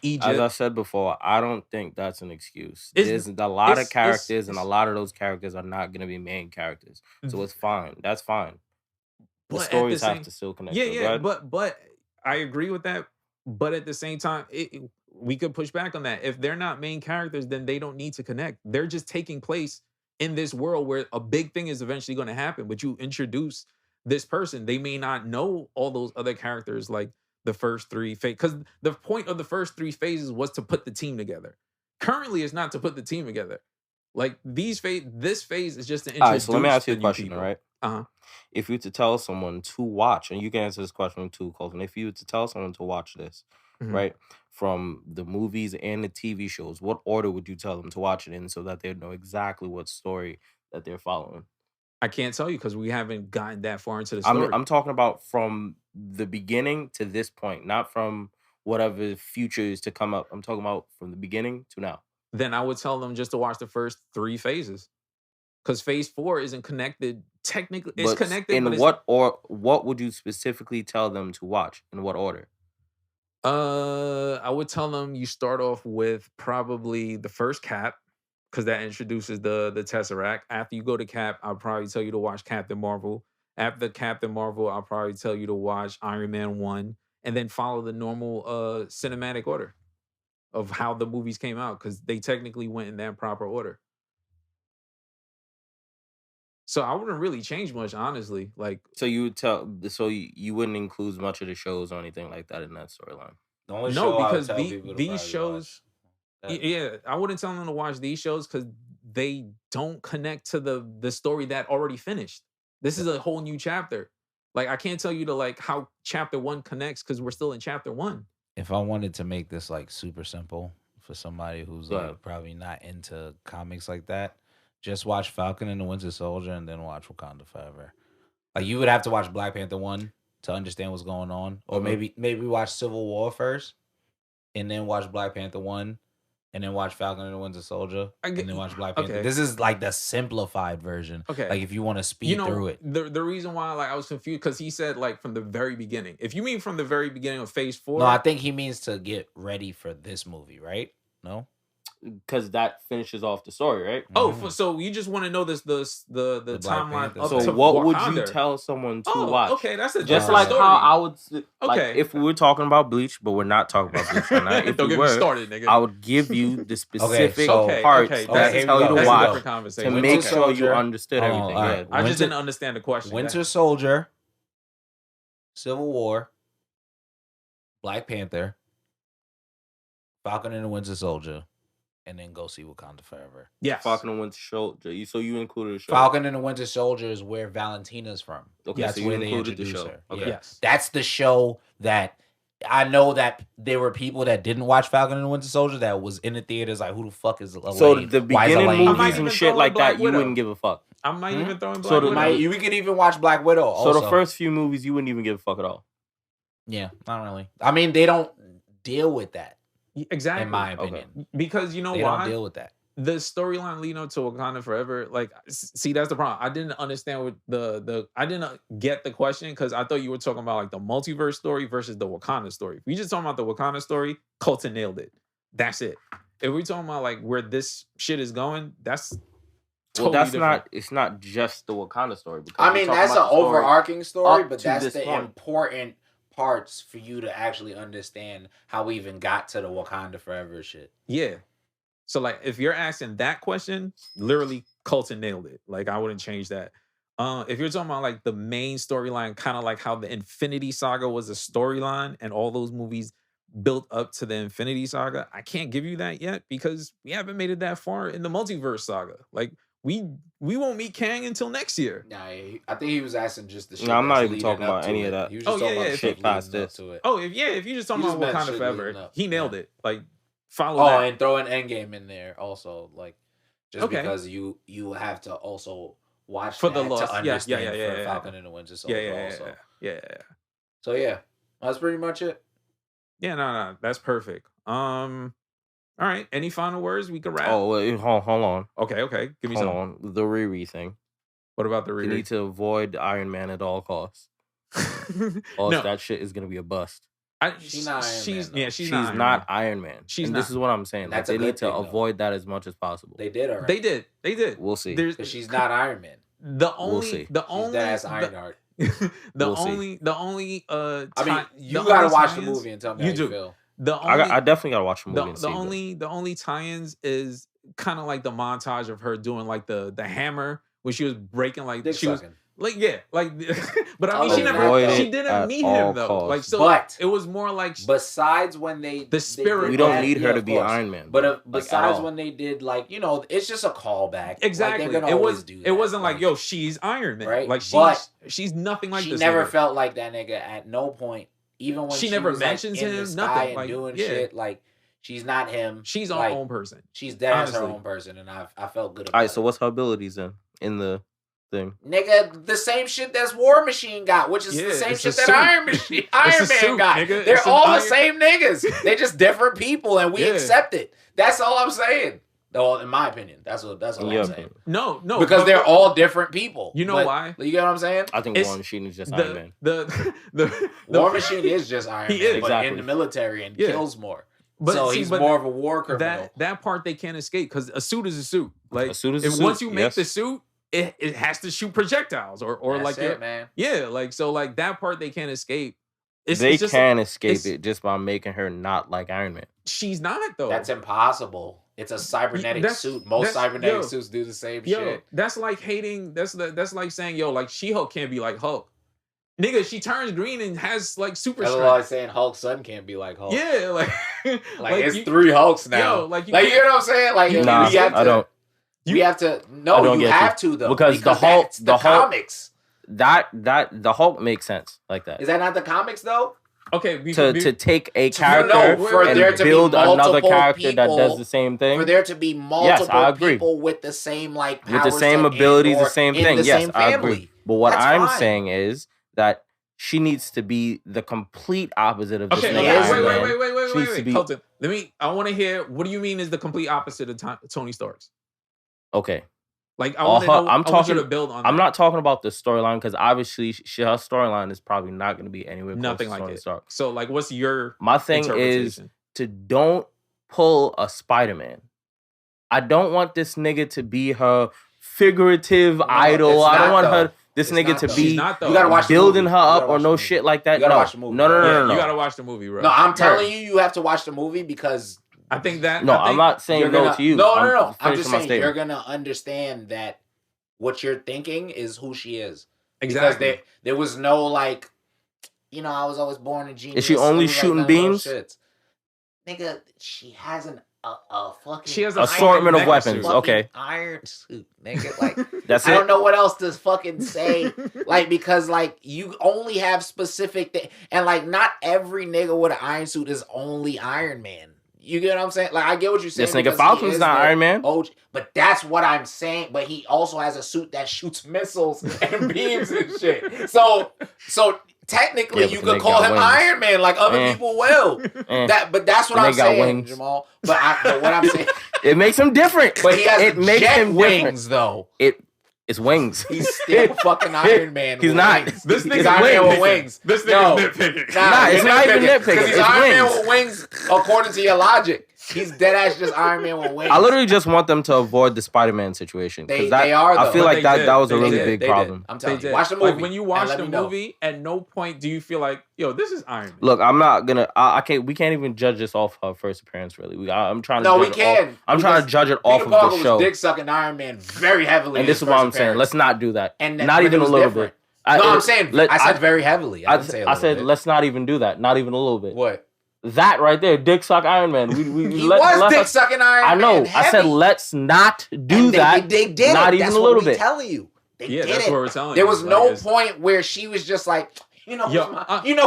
Egypt. As I said before, I don't think that's an excuse. There's a lot of characters, and a lot of those characters are not going to be main characters. So it's fine. That's fine. The stories have to still connect. Yeah. But I agree with that. But at the same time, we could push back on that. If they're not main characters, then they don't need to connect. They're just taking place in this world where a big thing is eventually going to happen. But you introduce this person, they may not know all those other characters like the first 3 phases. Because the point of the first 3 phases was to put the team together. Currently, it's not to put the team together. Like this phase is just to introduce. All right, so let me ask you a question, all right? If you were to tell someone to watch, and you can answer this question too, Colton, if you were to tell someone to watch this, right, from the movies and the TV shows, what order would you tell them to watch it in so that they know exactly what story that they're following? I can't tell you because we haven't gotten that far into the story. I'm talking about from the beginning to this point, not from whatever future is to come up. I'm talking about from the beginning to now. Then I would tell them just to watch the first 3 phases. Because phase 4 isn't connected. Technically, it's connected. In what would you specifically tell them to watch? In what order? I would tell them you start off with probably the first Cap, because that introduces the Tesseract. After you go to Cap, I'll probably tell you to watch Captain Marvel. After Captain Marvel, I'll probably tell you to watch Iron Man 1, and then follow the normal cinematic order of how the movies came out, because they technically went in that proper order. So I wouldn't really change much, honestly. Like, so you would tell, so you wouldn't include much of the shows or anything like that in that storyline. No, because these shows, yeah, I wouldn't tell them to watch these shows because they don't connect to the story that already finished. This is a whole new chapter. Like, I can't tell you to like how chapter 1 connects because we're still in chapter 1. If I wanted to make this like super simple for somebody who's like probably not into comics like that, just watch Falcon and the Winter Soldier and then watch Wakanda Forever. Like, you would have to watch Black Panther 1 to understand what's going on. Or maybe watch Civil War first and then watch Black Panther 1 and then watch Falcon and the Winter Soldier and then watch Black Panther. This is like the simplified version. Okay. Like, if you want to speed through it. The reason why like I was confused, because he said like from the very beginning. If you mean from the very beginning of phase 4. No, I think he means to get ready for this movie, right? No? Because that finishes off the story, right? Oh, so you just want to know the timeline of so what would you tell someone to watch? Okay, that's a just like story. How I would. Like, if we were talking about Bleach, but we're not talking about Bleach right now. If Don't get me started, nigga. I would give you the specific parts that tell you to watch to make sure you understood everything. Right. I just didn't understand the question. Winter Soldier, Civil War, Black Panther, Falcon and the Winter Soldier. And then go see Wakanda Forever. Yeah, Falcon and Winter Soldier. So you included the show. Falcon and the Winter Soldier is where Valentina's from. Okay, that's so where they introduced her. Okay. Yeah. Yes. That's the show that I know that there were people that didn't watch Falcon and the Winter Soldier that was in the theaters like, who the fuck is Elaine? So the beginning movies and shit like that, you wouldn't give a fuck. I might even throw in Black Widow. We could even watch Black Widow also. So the first few movies, you wouldn't even give a fuck at all. Yeah, not really. I mean, they don't deal with that. Exactly. In my opinion. Because you know they why? Don't deal with that. The storyline leading up to Wakanda Forever, like, see, that's the problem. I didn't understand what I didn't get the question because I thought you were talking about like the multiverse story versus the Wakanda story. If we just talking about the Wakanda story, Colton nailed it. That's it. If we're talking about like where this shit is going, that's totally different. It's not just the Wakanda story. I mean, that's an overarching story, but that's the important parts for you to actually understand how we even got to the Wakanda Forever shit. Yeah. So like if you're asking that question, literally Colton nailed it. Like I wouldn't change that. If you're talking about like the main storyline, kind of like how the Infinity Saga was a storyline and all those movies built up to the Infinity Saga, I can't give you that yet because we haven't made it that far in the multiverse saga. Like we won't meet Kang until next year. Nah, I think he was asking just the shit. No, I'm not even talking about any of that. He was just talking about shit past this. If you just talking about Wakanda Forever, he nailed it. Like follow that. And throw an Endgame in there also. Like just because you have to also watch for the loss to understand for Falcon and the Winter Soldier also. Yeah. So yeah, that's pretty much it. Yeah, no, that's perfect. All right. Any final words? We can wrap. Oh, wait, hold on. Okay. Give me some. Hold on. The Riri thing. What about the Riri? You need to avoid Iron Man at all costs. Else that shit is gonna be a bust. She's not Iron Man. She's not Iron Man. This is what I'm saying. Like, they need to avoid that as much as possible. They did already. They did. We'll see. Because she's not Iron Man. She's that's Ironheart. The only I mean, you gotta watch the movie and tell me how you feel. I definitely gotta watch the movie. The only tie-ins is kind of like the montage of her doing like the hammer when she was breaking like Like yeah, like but I mean Avoid she it didn't at meet all him though. costs. Like so But it was more like besides when they The spirit- did We don't that, need her yeah, to of be course. Iron Man. But like, at besides all. when they did like it's just a callback. exactly. Like, they're gonna it always was do that. it wasn't like yo, she's Iron Man. Right? Like But she's nothing like she this. never nigga. felt like that nigga at no point. Even when She she never was, mentions like, in him, the sky nothing, and like, doing yeah. shit. Like she's not him. She's her like, own person. She's dead as her honestly. own person, and I felt good about All right, it. so what's her abilities then in the thing? Nigga, the same shit that's War Machine got, which is Yeah, the same it's shit a that suit. Iron Man a suit, got. nigga. They're It's an all the iron- same niggas. They're just different people, and we Yeah. accept it. That's all I'm saying. Well, in my opinion, that's all Yeah. I'm saying. No, Because but- they're all different people. You know But- why? You get what I'm saying? I think It's War Machine is just Iron Man. The War Machine is just Iron He Man, is. but Exactly. in the military and Yeah. kills more. But so see, he's but more of a war criminal. that part they can't escape because a suit is a suit. Like A suit is a if suit, once you make yes. the suit, it has to shoot projectiles or That's like it, man. yeah, like so like that part they can't escape. They it's just can escape it's- it just by making her not like Iron Man. she's not though. That's impossible. It's a cybernetic That's- suit. Most that's- cybernetic yo, suits do the same Yo, shit. that's like hating. That's like saying, yo, like She-Hulk can't be like Hulk. Nigga, she turns green and has like super That's strength. why I'm saying Hulk's son can't be like Hulk. Yeah, like it's you- 3 Hulks now. Yo, like you you can't- know what I'm saying? Like you Nah, we have to, I don't. We have to. I No, don't you get have you. to though Because the Hulk- that's the Hulk- comics. That the Hulk makes sense like that. Is that not the comics though? okay, To take a No, character for there and to be build another multiple character that does people, the same thing. For there to be multiple I agree. people with the same like With the power same set abilities, and- the same or in thing. the Yes, same I family. agree. But what That's I'm fine. saying is that she needs to be the complete opposite of this Okay, nigga Yeah, Iron Man. wait, She needs to wait. be- Colton, I want to hear. What do you mean is the complete opposite of Tony Stark's? Okay. Like I All want to her- know. I'm I want you talking- to build on. I'm that. not talking about the storyline because obviously her storyline is probably not going to be anywhere close nothing to like Tony it. Stark. So like, what's your My thing is interpretation? to don't pull a Spider-Man. I don't want this nigga to be her figurative idol. it's I don't not, want though. her this It's nigga not, to though. She's be not though. You gotta watch the building movie. her You up gotta or watch no the movie. shit like that. You gotta No. watch the movie. No, no, no, Yeah, no, no. you gotta watch the movie, bro. No, I'm telling you, you have to watch the movie because I think that. No, I think, I'm not saying you're no gonna, to you. No. I'm finishing just my saying statement. you're gonna understand that what you're thinking is who she is. exactly. Because there was no like, I was always born a genius. Is she only It was, like, shooting none of those beams? shits. Nigga, she has a fucking She has an assortment of iron weapons. suit. Okay. Iron suit, nigga. Like That's I it. don't know what else to fucking say. Like because like you only have specific and like not every nigga with an iron suit is only Iron Man. You get what I'm saying? Like I get what you're saying. This nigga because he Falcon's is not the Iron Man. OG, but that's what I'm saying. But he also has a suit that shoots missiles and beams and shit. So technically Yeah, but you the could nigga call got him wings. Iron Man like other Eh. people will. Eh. But that's what The I'm nigga got saying, wings. Jamal. But what I'm saying, It makes him different. but he has it makes jet him wings different. though. It's wings. He's still fucking Iron Man. He's with not. wings. This He's nigga's Iron Man with nitpicking. wings. This No. nigga's nitpicking. Nah, it's you're not even nitpicking. Because he's It's Iron Man wings. with wings, according to your logic. He's dead ass just Iron Man with wings. I literally just want them to avoid the Spider-Man situation. 'cause They- that, they are, I though. feel But like they that did. that was a They really did. big They did. problem. I'm They telling you. did. Watch the movie. Like when you and watch let the me know. movie, at no point do you feel like, yo, this is Iron Man. Look, I'm not gonna. I can't. We can't even judge this off her first appearance. Really, I'm trying to. No, judge we it off- can. I'm trying to judge it off Peter of Parker the was show. dick sucking Iron Man very heavily. And this is what I'm saying. Let's not do that. And not even a little bit. I'm saying. I said very heavily. I didn't say a I little said bit. let's not even do that. Not even a little bit. What? That right there, dick suck Iron Man. We He was dick sucking Iron Man. I know. I said heavy. let's not do And that. They did not it. even That's a little what we bit. telling you. They Yeah, did that's it. what we're telling There you. was Like, no it's- point where she was just like, Yo, who's yo,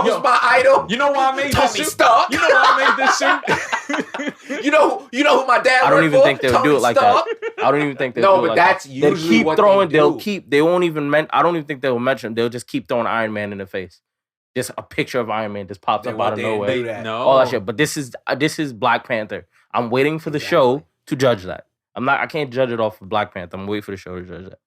who's my idol? You know why I made Tony this suit? Stark. You know why I made this suit? you know who my dad. I don't worked even for? think they would do Tony it like Stark. that. I don't even think they No, do it but like that's that. They'll usually keep what throwing. they do. They won't even. I don't even think they'll mention. They'll just keep throwing Iron Man in the face. Just a picture of Iron Man just pops They up out of didn't nowhere. do that. No. All that shit. But this is Black Panther. I'm waiting for the show to judge that. I can't judge it off of Black Panther. I'm waiting for the show to judge that.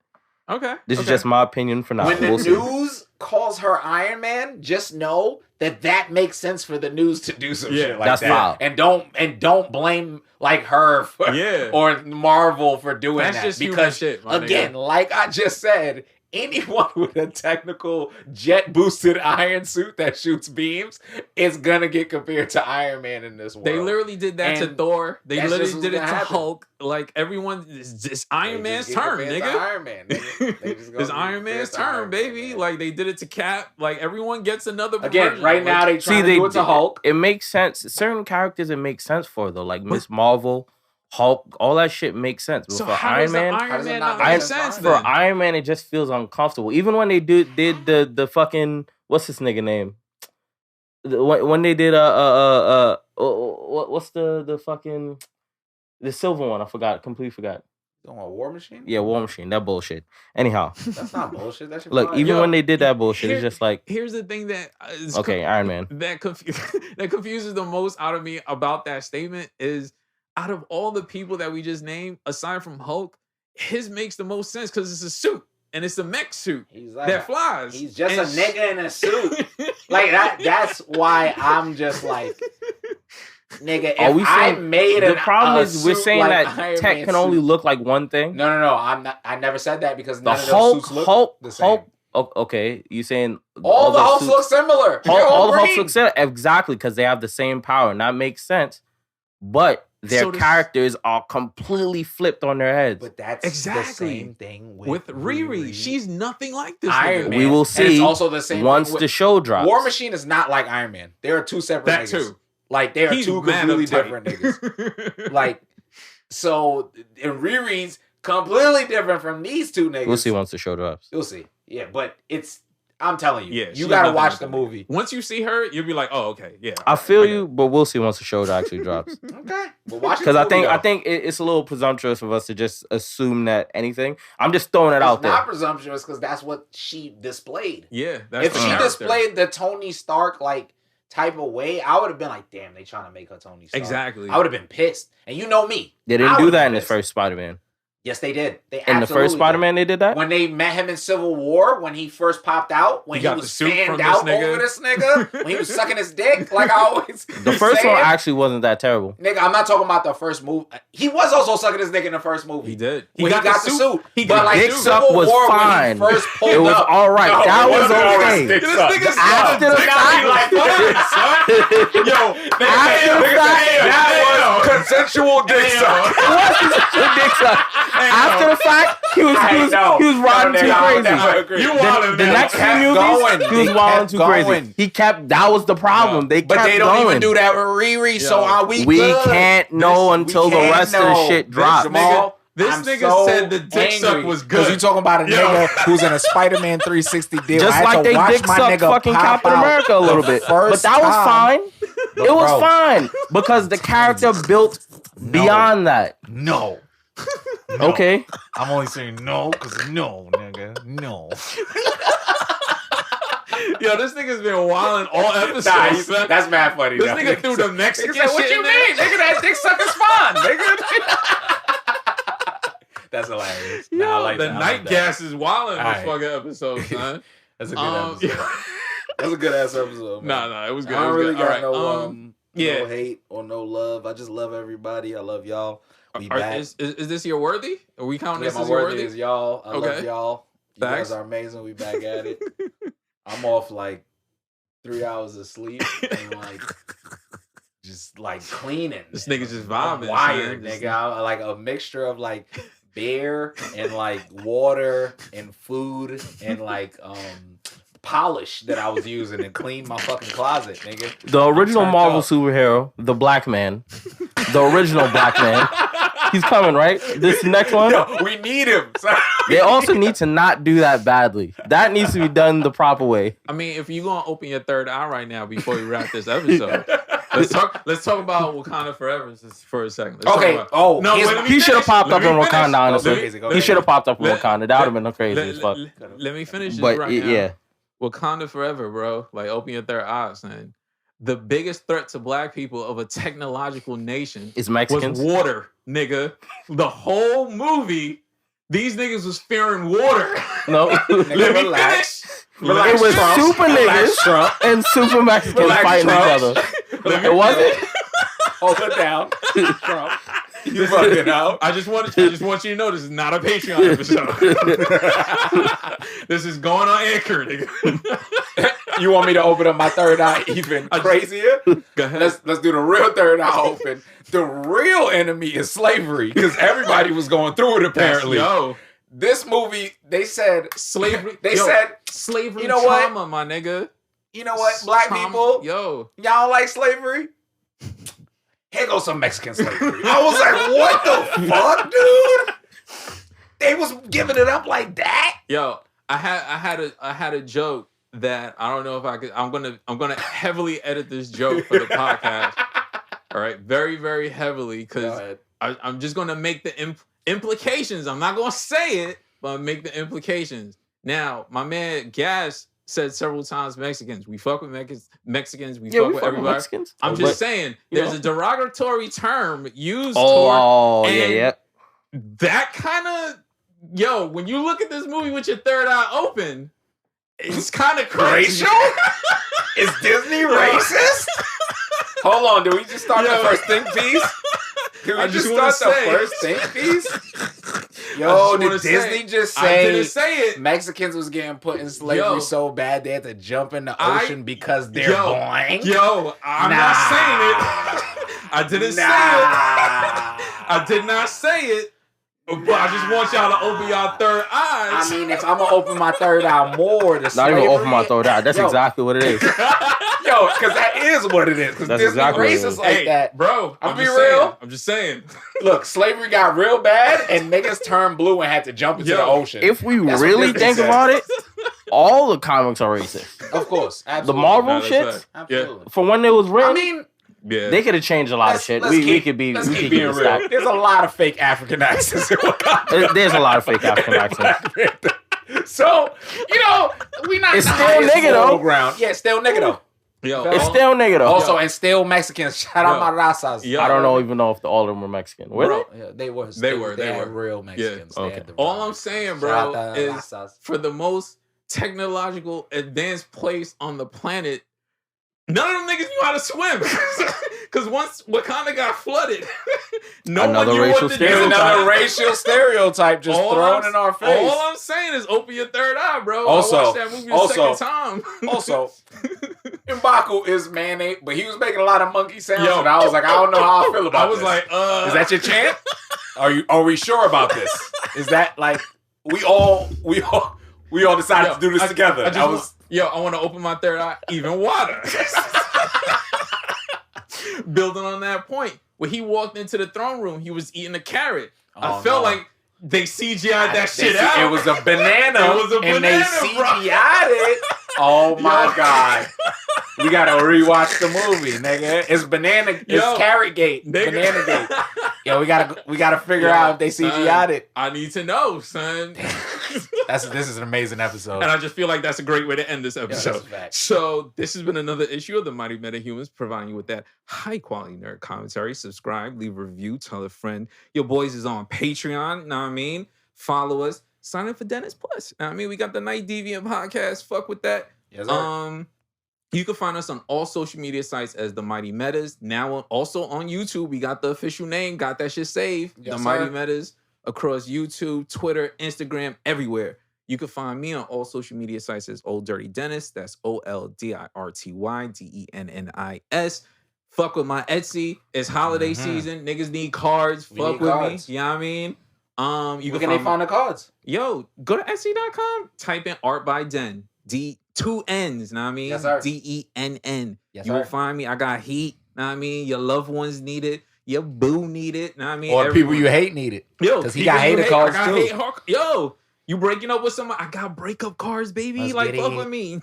Okay. This is just my opinion for now. When the We'll see. news calls her Iron Man, just know that makes sense for the news to do some Yeah, shit like that's that. foul. And don't blame like her for, Yeah. or Marvel for doing That's that just human because shit, my again, like I just said, anyone with a technical jet boosted iron suit that shoots beams is gonna get compared to Iron Man in this world. They literally did that to And Thor. They that's literally just did it what's to gonna happen. Hulk. Like everyone, it's Iron They Man's just get turn, compared to nigga. Iron Man, nigga. They just gonna It's be Iron Man's compared to turn, Iron Man, baby. man. Like they did it to Cap. Like everyone gets another Again, version. right now they trying to do it to Hulk. It makes sense. Certain characters it makes sense for though, like Miss Marvel, Hulk, all that shit makes sense. But So for how Iron does the Man, Iron Man not make make sense sense for for then? Iron Man, it just feels uncomfortable. Even when they did the fucking what's this nigga name? When they did what's the fucking the silver one? I forgot. Completely forgot. War Machine? Yeah, War Machine. That bullshit. Anyhow, That's not bullshit. That shit look, fine. even Yo, when they did that bullshit, it's just like Here's the thing that is okay, Iron Man. that confuses the most out of me about that statement is out of all the people that we just named, aside from Hulk, his makes the most sense because it's a suit and it's a mech suit He's like that flies. He's just And a nigga in a suit. Like that's why I'm just like, nigga, Are if we I saying made the problem is we're suit saying like that Iron tech Man can only suit- look like one thing. No, I'm not. I never said that because The none of those Hulk, suits look the same. Okay, you saying All the those Hulks suits- look similar. all the Hulks look similar exactly because they have the same power, and that makes sense. But their So does- characters are completely flipped on their heads. But that's Exactly. the same thing with Riri. She's nothing like this. Iron nigga. Man. We will And see it's also the same once thing with- the show drops. War Machine is not like Iron Man. They are two separate That niggas. too. Like they are He's two mad completely uptight. different niggas. Like so, and Riri's completely different from these two niggas. We'll see once the show drops. You'll see. Yeah, but it's. I'm telling you, Yeah, you she's gotta nothing watch like the that. movie. Once you see her, you'll be like, "Oh, okay, yeah." I feel get you, it. but we'll see once the show actually drops. Okay, but watch Because I think though. it's a little presumptuous of us to just assume that anything. I'm just throwing it It's out there. not presumptuous because that's what she displayed. Yeah, that's If the she character. displayed the Tony Stark like type of way, I would have been like, "Damn, they trying to make her Tony Stark." Exactly. I would have been pissed. And you know me. They I didn't do would've that been in the pissed. first Spider-Man. Yes, they did. They In the absolutely first did. Spider-Man, they did that? When they met him in Civil War, when he first popped out, when He he, got was the suit from fanned this out nigga. over this nigga, when he was sucking his dick, like I always The first say one it. actually wasn't that terrible. Nigga, I'm not talking about the first movie. He was also sucking his dick in the first movie. He did. When he got the suit. He But got like the dick suit. suck Civil was War, fine. when he first pulled It was up, all right. No, That it was wasn't always okay. dick This suck. nigga After the said fact, like, what, son? Yo, After the fact, that was consensual dick suck. it wasn't a dick suck. After the fact, he was riding too crazy. You The wildin', the man. next kept few going. movies, he was They wilding kept too going. crazy. He kept. That was the problem. They But kept they don't going. even do that with Riri, so Yo. are we We good? can't know We until the can't rest of the know. shit This drops. Jamal, This I'm nigga so said the dick suck angry. was good. Because you talking about a Yo. nigga who's in a Spider-Man 360 deal. Just I had like to they watch dick my sucked nigga fucking pop Captain out America a little the bit, but first that was time. fine. It was Bro. fine because the character built beyond that. No. Okay, I'm only saying no because no, nigga. No. Yo, this nigga's been wilding all episodes. Nah, son. that's mad funny. This though. nigga threw the Mexican Nigga said, what shit you in there? mean? Nigga, that dick sucker's fun, nigga. That's hilarious. Yo, Nah, I like the that. I night like that. gas is wilding in this Alright. fucking episode, son. That's a good episode. That's a good ass episode, man. Nah, it was good. I It don't was really good. got All no right, yeah. No hate or no love. I just love everybody. I love y'all. We Are- back. is this your worthy? Are we counting Yeah, this my as your word worthy? is y'all. I love Okay. y'all. You Thanks. guys are amazing. We back at it. I'm off like 3 hours of sleep and like just like cleaning. This nigga just I'm vibing. wired, son. Just- nigga. I like a mixture of like beer and like water and food and like polish that I was using to clean my fucking closet, nigga. the original turned Marvel up. superhero, the Black Man, the original Black Man. He's coming, right? This next one. Yo, we need him. son. They also need to not do that badly. That needs to be done the proper way. I mean, if you're gonna open your third eye right now before we wrap this episode, let's talk about Wakanda Forever for a second. Let's Okay. talk about- Oh, No, here's wait, my- let me He should have finish. popped Let up me in finish. Wakanda, honestly. Go He ahead. should have popped up in Let- Wakanda. That would have been crazy as fuck. Let me finish this But right now. yeah, Wakanda Forever, bro. Like, open your third eyes, man. The biggest threat to black people of a technological nation it's was Mexicans. water, nigga. The whole movie, these niggas was fearing water. No, Nigga, Let me relax. finish. Relax, it was Trump. super Relax, niggas Trump. and super Mexicans Relax, fighting Trump. each other. Let me- It wasn't. Hold it down. Trump. You fucking out. I just want you to know this is not a Patreon episode. This is going on Anchor, nigga. You want me to open up my third eye even crazier? Go ahead. Let's do the real third eye open. The real enemy is slavery because everybody was going through it apparently. This movie, they said slavery. They said slavery. You know trauma, what, my nigga? You know what, black people? Y'all don't like slavery? Here goes some Mexican slavery. I was like, what the fuck, dude? They was giving it up like that. Yo, I had a joke that I don't know if I could. I'm gonna heavily edit this joke for the podcast. All right, very very heavily because I'm just gonna make the implications. I'm not gonna say it, but I'll make the implications. Now, my man Gas said several times Mexicans. We fuck with Mexicans. We fuck with everybody. Mexicans? I'm just saying there's a derogatory term used yeah. That kind of when you look at this movie with your third eye open, it's kind of crazy. Racial? Is Disney racist? Hold on, do we just start the first think piece? Did we just start the first think piece? Yo, did Disney just say, I didn't say it. Mexicans was getting put in slavery so bad they had to jump in the ocean because they're blank? I'm not saying it. I didn't say it. I did not say it. But I just want y'all to open y'all third eyes. I mean, if I'm gonna open my third eye more, not even open my third eye. That's exactly what it is. Yo, because that is what it is. Because Disney exactly racist like that, bro. I'm be real. I'm just saying. Look, slavery got real bad, and niggas turned blue and had to jump into the ocean. If we really think about it, all the comics are racist. Of course, absolutely. The Marvel shit, absolutely. From when it was written, I mean. Yeah. They could have changed a lot of shit. We could be being real. There's a lot of fake African accents in Wakanda. There's a lot of fake African accents. So, we not. It's still nigga though. Ground. Yeah, it's still nigga though. It's still nigga though. Also, and still Mexicans. Shout out my razas. I don't even know if all of them were Mexican. Were they? Yeah, they were. They were real Mexicans. Yeah. Okay. All I'm saying, bro, is for the most technological advanced place on the planet, none of them niggas knew how to swim. Because once Wakanda got flooded, another racial stereotype just thrown in our face. All I'm saying is open your third eye, bro. I watched that movie the second time. Also, M'Baku is man-made, but he was making a lot of monkey sounds, and I was like, I don't know how I feel about this. I was like, is that your chant? Are we sure about this? Is that like we all decided to do this together? I want to open my third eye even wider. Building on that point, when he walked into the throne room, he was eating a carrot. I felt like they CGI'd that shit out. It was a banana. And they CGI'd it. Oh my God. We gotta rewatch the movie, nigga. It's it's Carrot Gate. Banana Gate. Yo, we gotta figure out if they CGI'd it. I need to know, son. This is an amazing episode. And I just feel like that's a great way to end this episode. So this has been another issue of the Mighty Metahumans, providing you with that high quality nerd commentary. Subscribe, leave a review, tell a friend. Your boys is on Patreon, know what I mean? Follow us. Sign up for Dennis Plus. Know what I mean? We got the Night Deviant podcast. Fuck with that. Yes, sir. You can find us on all social media sites as The Mighty Metas. Now also on YouTube, we got the official name, got that shit saved. Yes, The Mighty Metas across YouTube, Twitter, Instagram, everywhere. You can find me on all social media sites as Old Dirty Dennis. That's OLDIRTYDENNIS. Fuck with my Etsy. It's holiday season. Niggas need cards. Fuck with me. You know what I mean? Where can they find the cards? Yo, go to Etsy.com. Type in Art by Den. Two N's, know what I mean? Yes, sir. DENN. Yes, you will find me. I got heat, know what I mean? Your loved ones need it. Your boo need it, know what I mean? Or people you hate need it. Yo, because he got hater cards too. Yo, you breaking up with somebody? I got breakup cards, baby. Like, fuck with me.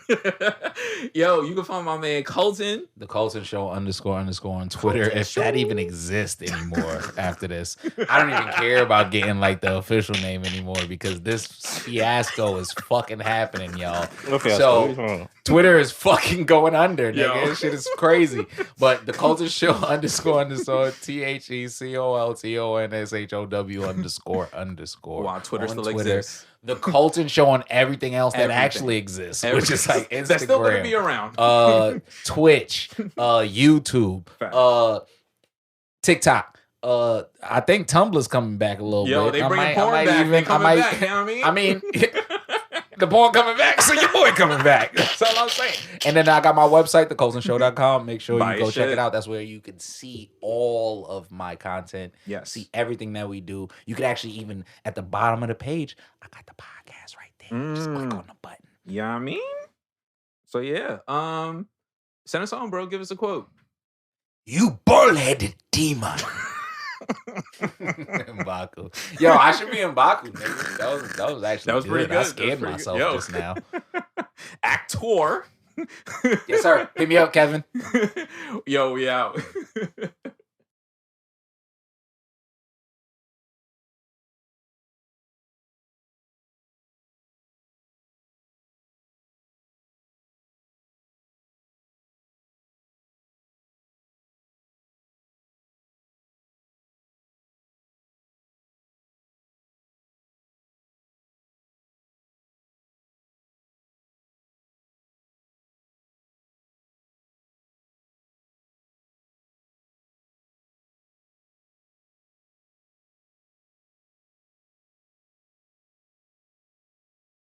Yo, you can find my man Colton. The Colton Show __ on Twitter. If that even exists anymore after this. I don't even care about getting like the official name anymore because this fiasco is fucking happening, y'all. So Twitter is fucking going under, nigga. This shit is crazy. But the Colton Show __ THECOLTONSHOW Wow, Twitter still exists. The Colton Show on everything else that actually exists, which is like Instagram. That's still gonna be around. Twitch, YouTube, TikTok. I think Tumblr's coming back a little bit. Yo, they bringing porn back. They coming back. You know what I mean? The porn coming back, so your boy coming back. That's all I'm saying. And then I got my website, thecolsonshow.com. Make sure you go check it out. That's where you can see all of my content. Yes. See everything that we do. You could actually even, at the bottom of the page, I got the podcast right there. Just click on the button. Yeah, I mean? So yeah. Send us on, bro. Give us a quote. You bull-headed demon. M'Baku. Yo, I should be M'Baku, nigga. That was actually pretty good. I scared myself just now. Actor. Yes, sir. Hit me up, Kevin. Yo, we out.